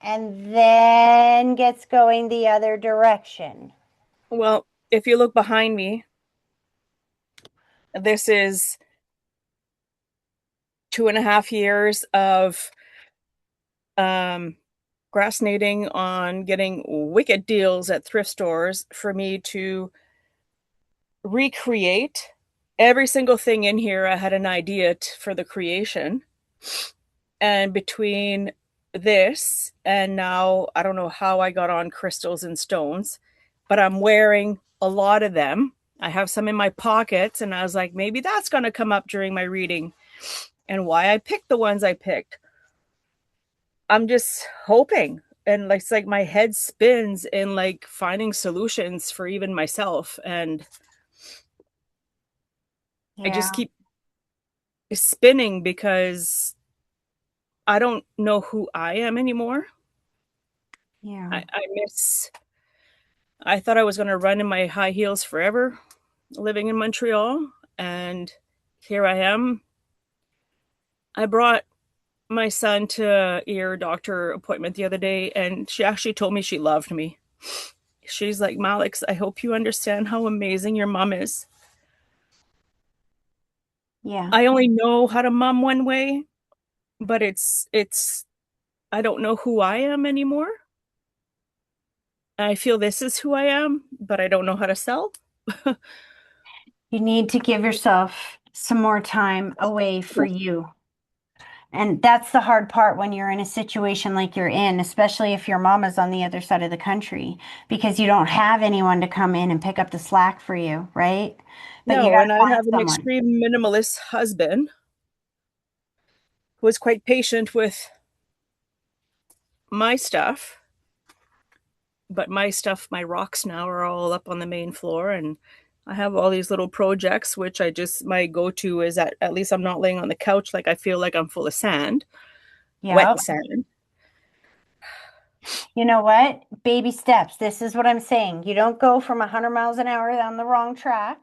and then gets going the other direction. Well, if you look behind me, this is 2.5 years of procrastinating on getting wicked deals at thrift stores for me to recreate every single thing in here. I had an idea for the creation. And between this and now, I don't know how I got on crystals and stones, but I'm wearing a lot of them. I have some in my pockets, and I was like, maybe that's going to come up during my reading and why I picked the ones I picked. I'm just hoping. And like, it's like my head spins in like finding solutions for even myself. And I Yeah, just keep spinning because I don't know who I am anymore. yeah. I thought I was going to run in my high heels forever living in Montreal. And here I am. I brought my son to a ear doctor appointment the other day, and she actually told me she loved me. She's like, "Malix, I hope you understand how amazing your mom is. Yeah. I only know how to mom one way, but I don't know who I am anymore. I feel this is who I am, but I don't know how to sell." You need to give yourself some more time away for you. And that's the hard part when you're in a situation like you're in, especially if your mom is on the other side of the country, because you don't have anyone to come in and pick up the slack for you, right? But you No, got to and I find have an someone. extreme minimalist husband who is quite patient with my stuff, but my rocks now are all up on the main floor, and I have all these little projects which my go-to is that at least I'm not laying on the couch like I feel like I'm full of sand, Yeah. wet sand. You know what? Baby steps. This is what I'm saying. You don't go from 100 miles an hour down the wrong track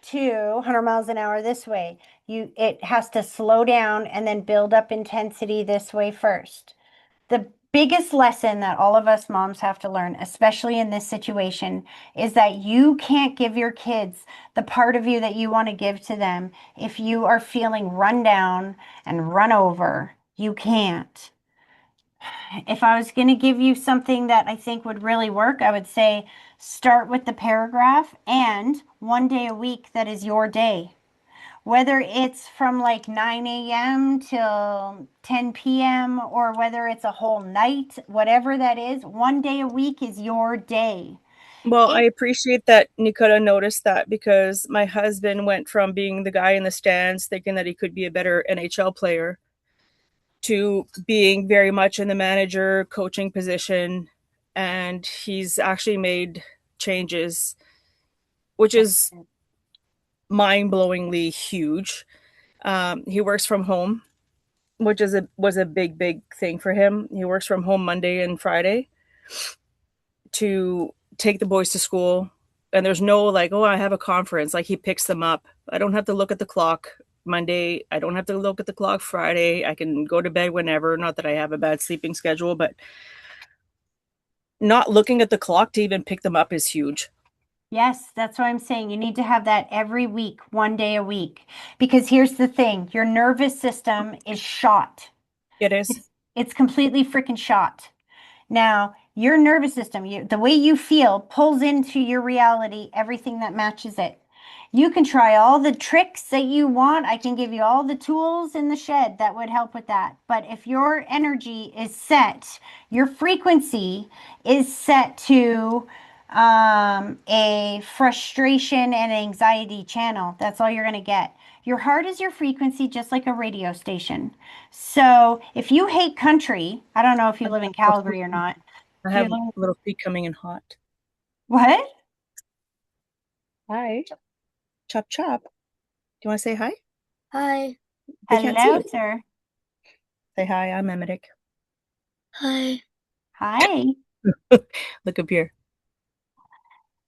to 100 miles an hour this way. It has to slow down and then build up intensity this way first. The biggest lesson that all of us moms have to learn, especially in this situation, is that you can't give your kids the part of you that you want to give to them if you are feeling run down and run over. You can't. If I was going to give you something that I think would really work, I would say start with the paragraph and one day a week that is your day. Whether it's from like 9 a.m. till 10 p.m. or whether it's a whole night, whatever that is, one day a week is your day. Well, I It, appreciate that Nikita noticed that, because my husband went from being the guy in the stands thinking that he could be a better NHL player to being very much in the manager coaching position. And he's actually made changes, which is mind-blowingly huge. He works from home, which was a big thing for him. He works from home Monday and Friday to take the boys to school, and there's no like, oh, I have a conference. Like, he picks them up. I don't have to look at the clock Monday. I don't have to look at the clock Friday. I can go to bed whenever. Not that I have a bad sleeping schedule, but not looking at the clock to even pick them up is huge. yes, that's what I'm saying. You need to have that every week, one day a week. Because here's the thing, your nervous system is shot. It is. It's completely freaking shot. Now, your nervous system, the way you feel pulls into your reality everything that matches it. You can try all the tricks that you want. I can give you all the tools in the shed that would help with that. But if your energy is set, your frequency is set to a frustration and anxiety channel, that's all you're going to get. Your heart is your frequency, just like a radio station. So if you hate country, I don't know if you live in Calgary or not. I have little feet coming in hot. What? Hi. Chop chop. Do you want to say hi? Hi. They can't see Hello, you. sir. Say hi. I'm Emitic. Hi. Hi. Look up here.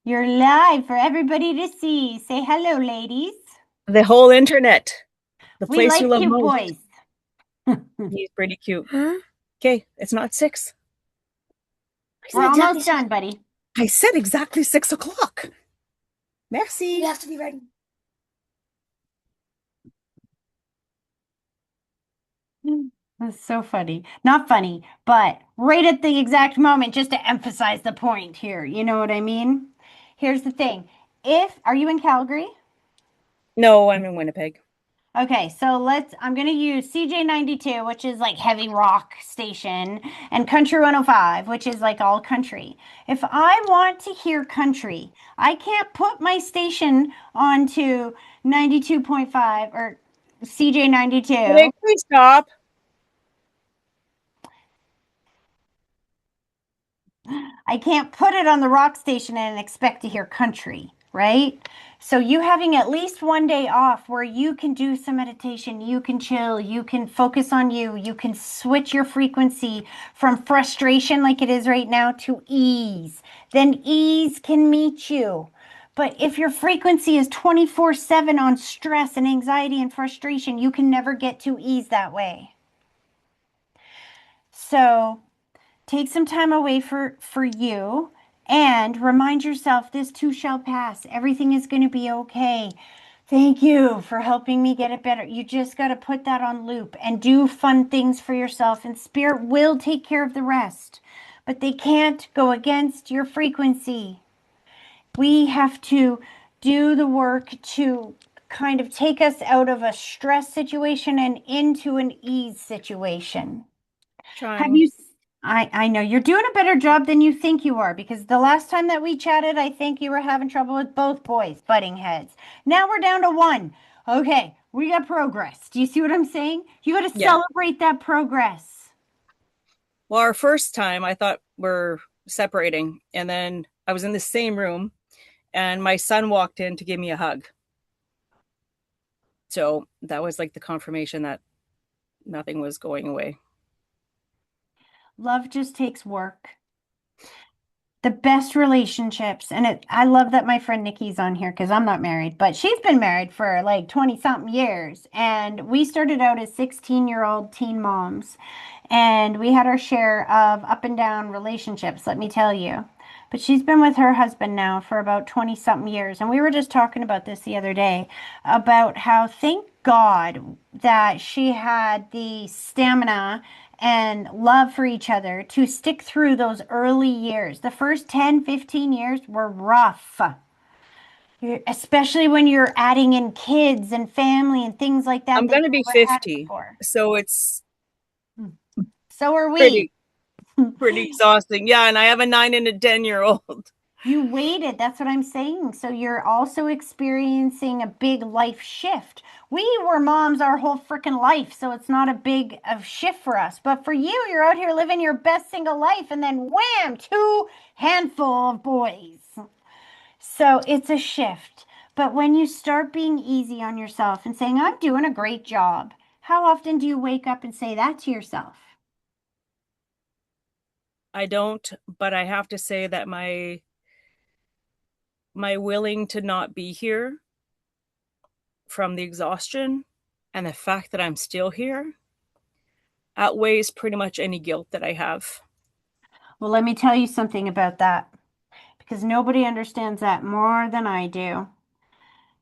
You're live for everybody to see. Say hello, ladies. The whole internet. The We place like you love cute most. boys. He's pretty cute. Huh? Okay, it's not 6. We're almost done, buddy. I said exactly 6 o'clock. Merci. You have to be ready. That's so funny. Not funny, but right at the exact moment, just to emphasize the point here. You know what I mean? Here's the thing. Are you in Calgary? No, I'm in Winnipeg. Okay, so I'm going to use CJ92, which is like heavy rock station, and Country 105, which is like all country. If I want to hear country, I can't put my station onto 92.5 or CJ92. Nick, please stop. I can't put it on the rock station and expect to hear country, right? So you having at least one day off where you can do some meditation, you can chill, you can focus on you can switch your frequency from frustration like it is right now to ease. Then ease can meet you. But if your frequency is 24/7 on stress and anxiety and frustration, you can never get to ease that way. So take some time away for you and remind yourself this too shall pass. Everything is going to be okay. Thank you for helping me get it better. You just got to put that on loop and do fun things for yourself, and spirit will take care of the rest. But they can't go against your frequency. We have to do the work to kind of take us out of a stress situation and into an ease situation. Have you? I know you're doing a better job than you think you are, because the last time that we chatted, I think you were having trouble with both boys butting heads. Now we're down to one. Okay, we got progress. Do you see what I'm saying? You got to celebrate that progress. Well, our first time, I thought we're separating, and then I was in the same room, and my son walked in to give me a hug. So that was like the confirmation that nothing was going away. Love just takes work. the best relationships. And I love that my friend Nikki's on here because I'm not married, but she's been married for like 20 something years. And we started out as 16-year-old teen moms. And we had our share of up and down relationships, let me tell you. But she's been with her husband now for about 20 something years. And we were just talking about this the other day about how, thank God, that she had the stamina and love for each other to stick through those early years. The first 10, 15 years were rough. Especially when you're adding in kids and family and things like that I'm that going to you be never had 50. before. So it's So are we. pretty exhausting. Yeah. And I have a 9 and a 10-year-old. You waited. That's what I'm saying. So you're also experiencing a big life shift. We were moms our whole freaking life, so it's not a big of shift for us. But for you, you're out here living your best single life, and then wham, two handful of boys. So it's a shift. But when you start being easy on yourself and saying, I'm doing a great job, how often do you wake up and say that to yourself? I don't, but I have to say that my willing to not be here from the exhaustion and the fact that I'm still here outweighs pretty much any guilt that I have. Well, let me tell you something about that because nobody understands that more than I do.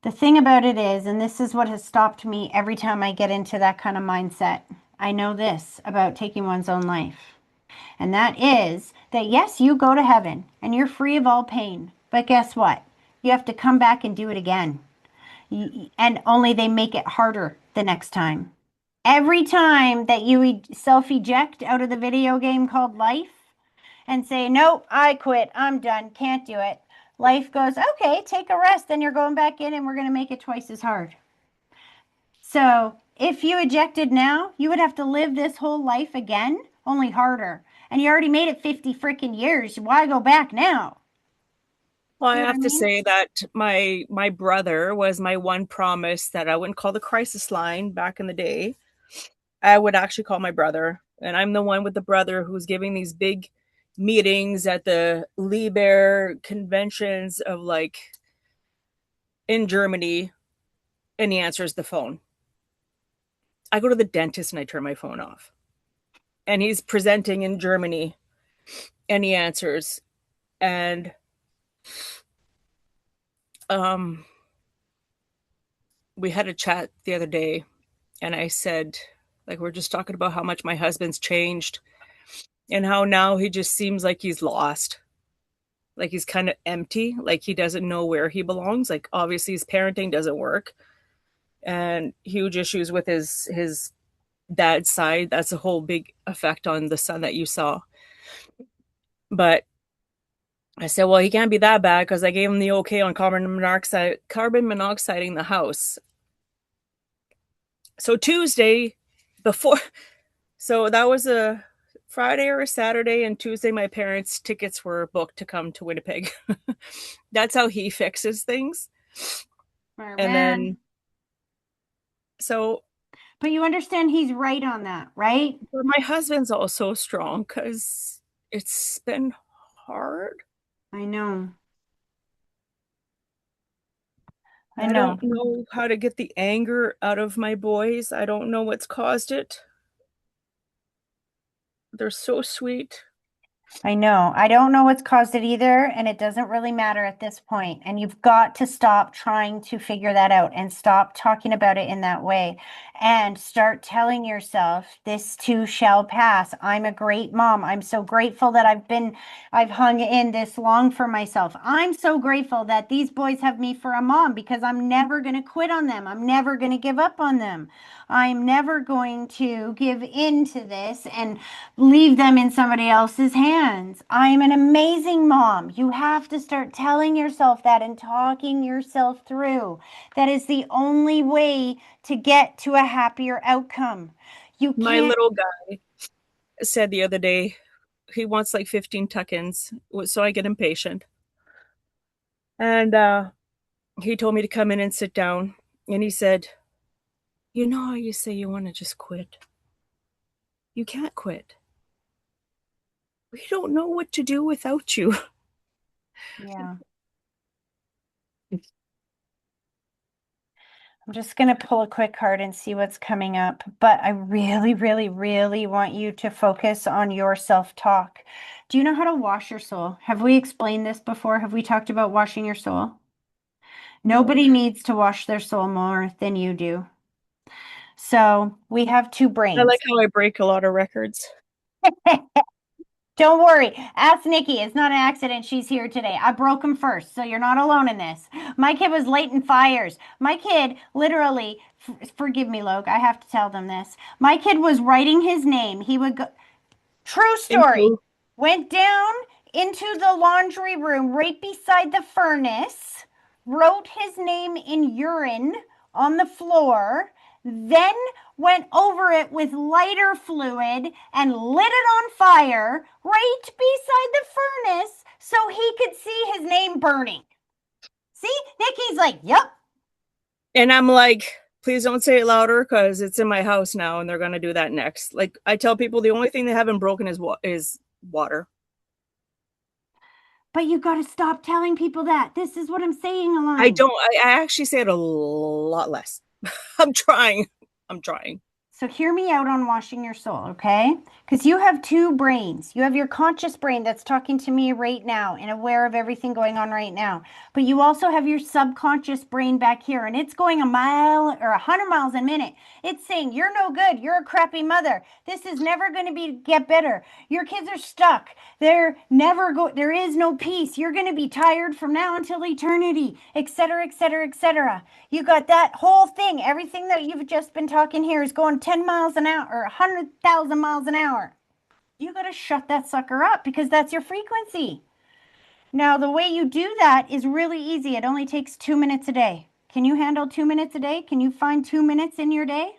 The thing about it is, and this is what has stopped me every time I get into that kind of mindset, I know this about taking one's own life. And that is that yes, you go to heaven and you're free of all pain. But guess what? You have to come back and do it again. And only they make it harder the next time. Every time that you self eject out of the video game called life and say, nope, I quit, I'm done, can't do it. Life goes, okay, take a rest, then you're going back in and we're going to make it twice as hard. So if you ejected now, you would have to live this whole life again, only harder. And you already made it 50 freaking years. Why go back now? Well, I You know what have I to mean? say that my brother was my one promise that I wouldn't call the crisis line back in the day. I would actually call my brother. And I'm the one with the brother who's giving these big meetings at the Liebherr conventions of like in Germany, and he answers the phone. I go to the dentist and I turn my phone off. And he's presenting in Germany and he answers. And we had a chat the other day and I said, like, we're just talking about how much my husband's changed and how now he just seems like he's lost. Like he's kind of empty, like he doesn't know where he belongs. Like obviously his parenting doesn't work and huge issues with his dad's side. That's a whole big effect on the son that you saw. But I said, well, he can't be that bad because I gave him the okay on carbon monoxiding the house. So Tuesday before, so that was a Friday or a Saturday, and Tuesday my parents' tickets were booked to come to Winnipeg. That's how he fixes things. And then, so. But you understand he's right on that, right? But my husband's also strong because it's been hard. I know. I don't know how to get the anger out of my boys. I don't know what's caused it. They're so sweet. I know. I don't know what's caused it either, and it doesn't really matter at this point. And you've got to stop trying to figure that out and stop talking about it in that way and start telling yourself, this too shall pass. I'm a great mom. I'm so grateful that I've hung in this long for myself. I'm so grateful that these boys have me for a mom because I'm never going to quit on them. I'm never going to give up on them. I'm never going to give in to this and leave them in somebody else's hands. I'm an amazing mom. You have to start telling yourself that and talking yourself through. That is the only way to get to a happier outcome. My little guy said the other day, he wants like 15 tuck-ins, so I get impatient. And he told me to come in and sit down. And he said, you know how you say you want to just quit? You can't quit. We don't know what to do without you. Yeah. I'm just going to pull a quick card and see what's coming up. But I really, really, really want you to focus on your self-talk. Do you know how to wash your soul? Have we explained this before? Have we talked about washing your soul? Nobody needs to wash their soul more than you do. So we have two I brains. like how I break a lot of records. Don't worry. Ask Nikki. It's not an accident she's here today. I broke him first, so you're not alone in this. My kid was lighting fires. My kid literally, forgive me, Logue, I have to tell them this. My kid was writing his name. He would go, true story, Into- went down into the laundry room right beside the furnace, wrote his name in urine on the floor, then went over it with lighter fluid and lit it on fire right beside the furnace so he could see his name burning. See? Nikki's like, yep. And I'm like, please don't say it louder because it's in my house now and they're going to do that next. Like I tell people the only thing they haven't broken is water. But you got to stop telling people that. This is what I'm saying, Alana. I don't. I actually say it a lot less. I'm trying. So hear me out on washing your soul, okay? Because you have two brains. You have your conscious brain that's talking to me right now and aware of everything going on right now. But you also have your subconscious brain back here, and it's going a mile or 100 miles a minute. It's saying, you're no good. You're a crappy mother. This is never going to get better. Your kids are stuck. There is no peace. You're going to be tired from now until eternity, etc., etc., etc. You got that whole thing. Everything that you've just been talking here is going 10 miles an hour or 100,000 miles an hour. You got to shut that sucker up because that's your frequency. Now, the way you do that is really easy. It only takes 2 minutes a day. Can you handle 2 minutes a day? Can you find 2 minutes in your day?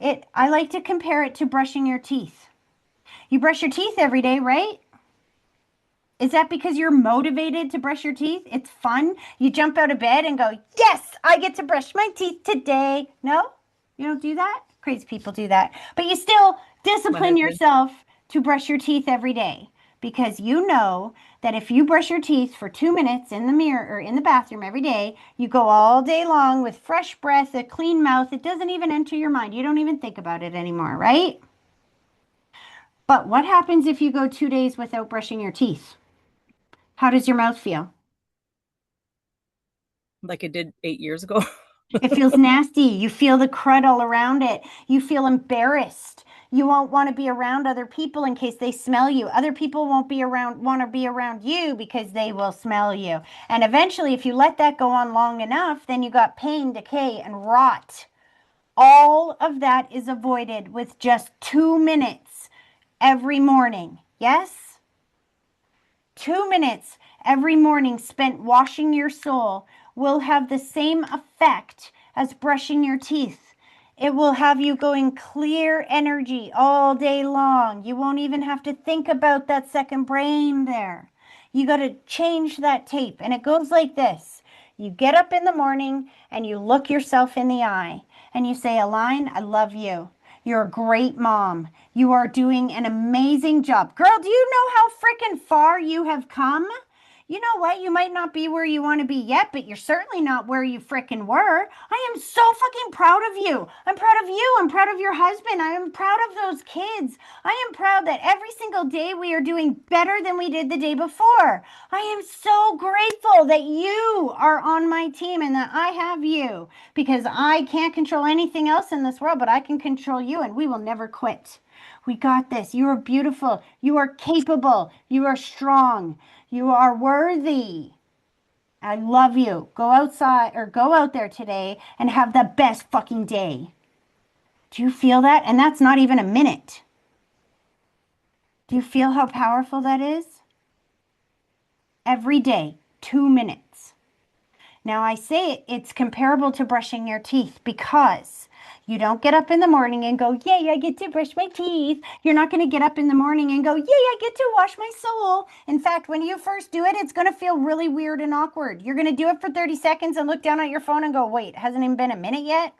I like to compare it to brushing your teeth. You brush your teeth every day, right? Is that because you're motivated to brush your teeth? It's fun. You jump out of bed and go, yes, I get to brush my teeth today. No, you don't do that. Crazy people do that. But you still discipline yourself to brush your teeth every day because you know that if you brush your teeth for 2 minutes in the mirror or in the bathroom every day, you go all day long with fresh breath, a clean mouth. It doesn't even enter your mind. You don't even think about it anymore, right? But what happens if you go 2 days without brushing your teeth? How does your mouth feel? Like it did 8 years ago. It feels nasty. You feel the crud all around it. You feel embarrassed. You won't want to be around other people in case they smell you. Other people won't want to be around you because they will smell you. And eventually, if you let that go on long enough, then you got pain, decay, and rot. All of that is avoided with just 2 minutes every morning. Yes? 2 minutes every morning spent washing your soul will have the same effect as brushing your teeth. It will have you going clear energy all day long. You won't even have to think about that second brain there. You got to change that tape. And it goes like this. You get up in the morning and you look yourself in the eye and you say, Aline, I love you. You're a great mom. You are doing an amazing job. Girl, do you know how freaking far you have come? You know what? You might not be where you want to be yet, but you're certainly not where you freaking were. I am so fucking proud of you. I'm proud of you. I'm proud of your husband. I am proud of those kids. I am proud that every single day we are doing better than we did the day before. I am so grateful that you are on my team and that I have you because I can't control anything else in this world, but I can control you and we will never quit. We got this. You are beautiful. You are capable. You are strong. You are worthy. I love you. Go outside or go out there today and have the best fucking day. Do you feel that? And that's not even a minute. Do you feel how powerful that is? Every day, 2 minutes. Now I say it's comparable to brushing your teeth because you don't get up in the morning and go, yay, I get to brush my teeth. You're not going to get up in the morning and go, yay, I get to wash my soul. In fact, when you first do it, it's going to feel really weird and awkward. You're going to do it for 30 seconds and look down at your phone and go, wait, hasn't even been a minute yet?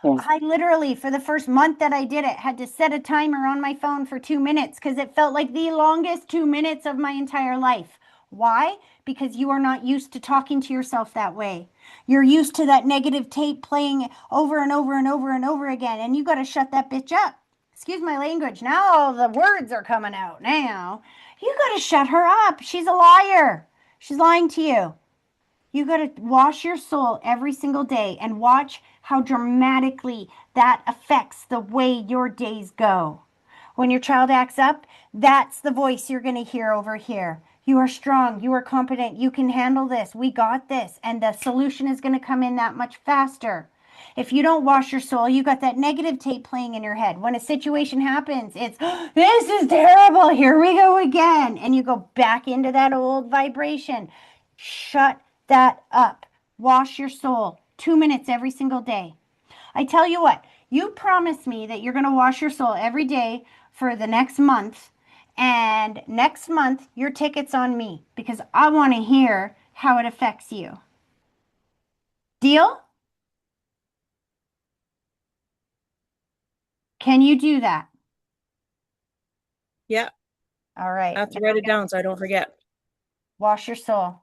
I literally, for the first month that I did it, had to set a timer on my phone for 2 minutes because it felt like the longest 2 minutes of my entire life. Why? Because you are not used to talking to yourself that way. You're used to that negative tape playing over and over and over and over again, and you got to shut that bitch up. Excuse my language. Now the words are coming out now. You got to shut her up. She's a liar. She's lying to you. You got to wash your soul every single day and watch how dramatically that affects the way your days go. When your child acts up, that's the voice you're going to hear over here. You are strong. You are competent. You can handle this. We got this. And the solution is going to come in that much faster. If you don't wash your soul, you got that negative tape playing in your head. When a situation happens, it's, this is terrible. Here we go again. And you go back into that old vibration. Shut that up. Wash your soul. 2 minutes every single day. I tell you what, you promise me that you're going to wash your soul every day for the next month. And next month, your ticket's on me because I want to hear how it affects you. Deal? Can you do that? Yeah, All right. I have to write it down so I don't forget. Wash your soul.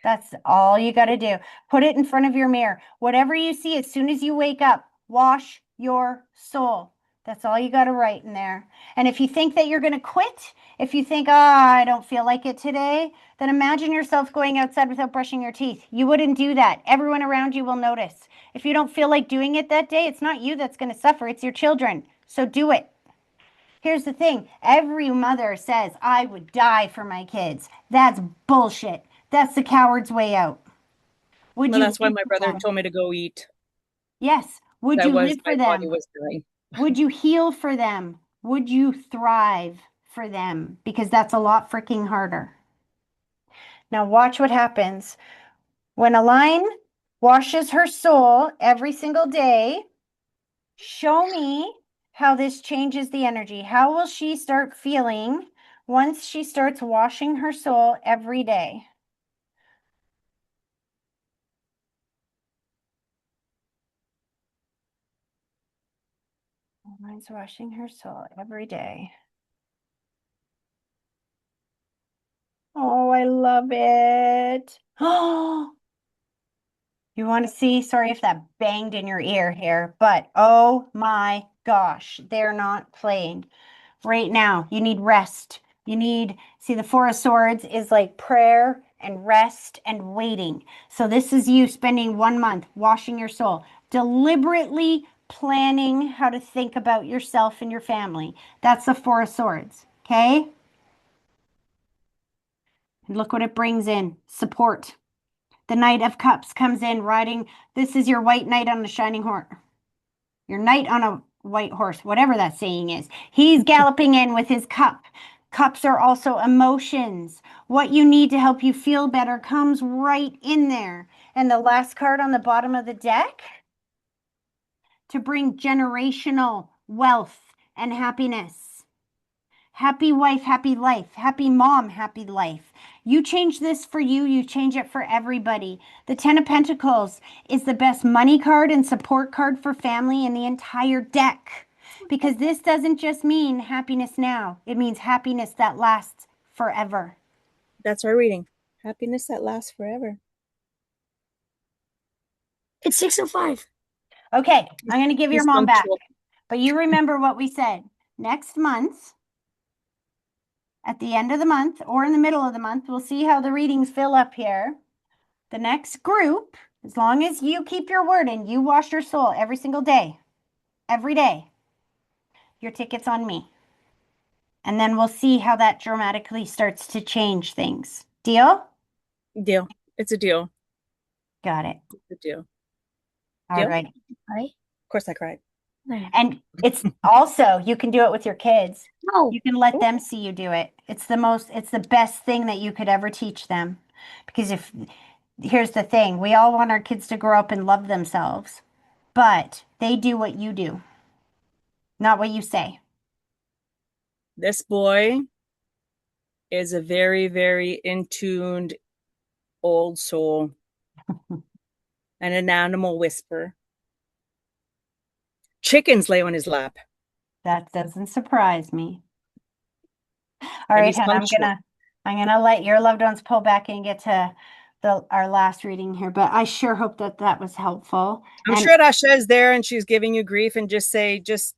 That's all you got to do. Put it in front of your mirror. Whatever you see as soon as you wake up, wash your soul. That's all you got to write in there. And if you think that you're going to quit, if you think, I don't feel like it today, then imagine yourself going outside without brushing your teeth. You wouldn't do that. Everyone around you will notice. If you don't feel like doing it that day, it's not you that's going to suffer. It's your children. So do it. Here's the thing. Every mother says, I would die for my kids. That's bullshit. That's the coward's way out. Would Well, you that's why live my for brother them? told me to go eat. Yes. Would My you live for body them? was dying. Would you heal for them? Would you thrive for them? Because that's a lot freaking harder. Now watch what happens. When Aline washes her soul every single day, show me how this changes the energy. How will she start feeling once she starts washing her soul every day? Aline's washing her soul every day. Oh, I love it. Oh, you want to see? Sorry if that banged in your ear here, but oh my gosh, they're not playing. Right now, you need rest. You need, see, the Four of Swords is like prayer and rest and waiting. So this is you spending 1 month washing your soul, deliberately planning how to think about yourself and your family. That's the Four of Swords, okay? And look what it brings in, support. The Knight of Cups comes in riding. This is your white knight on a shining horse. Your knight on a white horse, whatever that saying is. He's galloping in with his cup. Cups are also emotions. What you need to help you feel better comes right in there. And the last card on the bottom of the deck, to bring generational wealth and happiness. Happy wife, happy life. Happy mom, happy life. You change this for you, you change it for everybody. The Ten of Pentacles is the best money card and support card for family in the entire deck. Because this doesn't just mean happiness now. It means happiness that lasts forever. That's our reading. Happiness that lasts forever. It's 6:05. Okay, I'm going to give your He's mom back. punctual. But you remember what we said. Next month, at the end of the month or in the middle of the month, we'll see how the readings fill up here. The next group, as long as you keep your word and you wash your soul every single day, every day, your ticket's on me. And then we'll see how that dramatically starts to change things. Deal? Deal. It's a deal. Got it. It's a deal. All Deal? right. Right? Of course I cried. And it's also, you can do it with your kids. No. You can let them see you do it. It's the best thing that you could ever teach them. Because here's the thing, we all want our kids to grow up and love themselves, but they do what you do, not what you say. This boy is a very, very in-tuned old soul and an animal whisperer. Chickens lay on his lap. That doesn't surprise me. All And right, he's hon, I'm punctual. gonna I'm gonna let your loved ones pull back and get to our last reading here, but I sure hope that that was helpful. I'm And sure Dasha is there and she's giving you grief, and just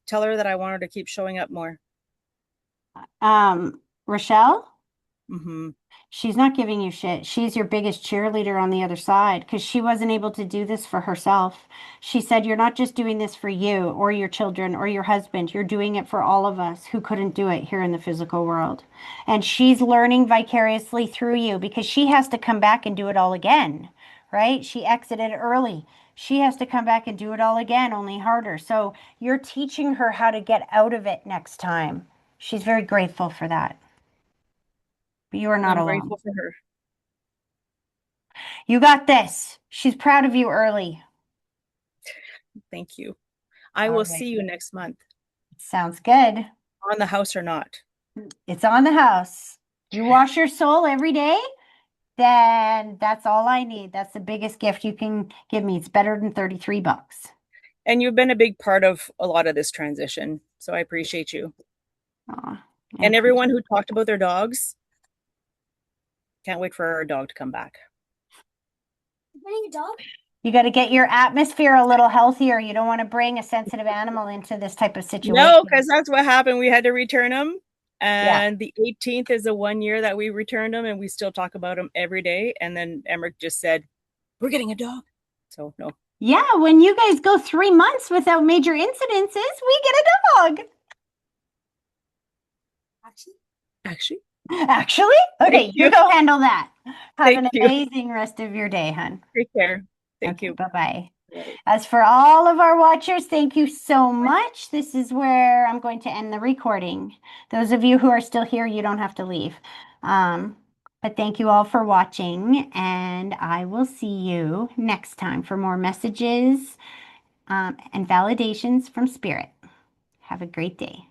tell her that I want her to keep showing up more. Rochelle, Mm-hmm. she's not giving you shit. She's your biggest cheerleader on the other side because she wasn't able to do this for herself. She said, "You're not just doing this for you or your children or your husband. You're doing it for all of us who couldn't do it here in the physical world." And she's learning vicariously through you because she has to come back and do it all again, right? She exited early. She has to come back and do it all again, only harder. So you're teaching her how to get out of it next time. She's very grateful for that. But you are not I'm alone. grateful for her. You got this. She's proud of you early. Thank you. I All will right. see you next month. Sounds good. On the house or not. It's on the house. You wash your soul every day, then that's all I need. That's the biggest gift you can give me. It's better than $33. And you've been a big part of a lot of this transition. So I appreciate you. Aw, And everyone who talked about their dogs. Can't wait for our dog to come back. Bring a dog? you got to get your atmosphere a little healthier. You don't want to bring a sensitive animal into this type of situation. No, because that's what happened. We had to return them. And the 18th is the 1 year that we returned them, and we still talk about them every day. And then Emmerich just said, "We're getting a dog." So no. Yeah, when you guys go 3 months without major incidences, we get a dog. Actually. Actually? Okay, Thank you you. go handle that. Have Thank an you. amazing rest of your day, hon. Take care. Thank you. Bye-bye. Right. As for all of our watchers, thank you so much. This is where I'm going to end the recording. Those of you who are still here, you don't have to leave. But thank you all for watching, and I will see you next time for more messages and validations from Spirit. Have a great day.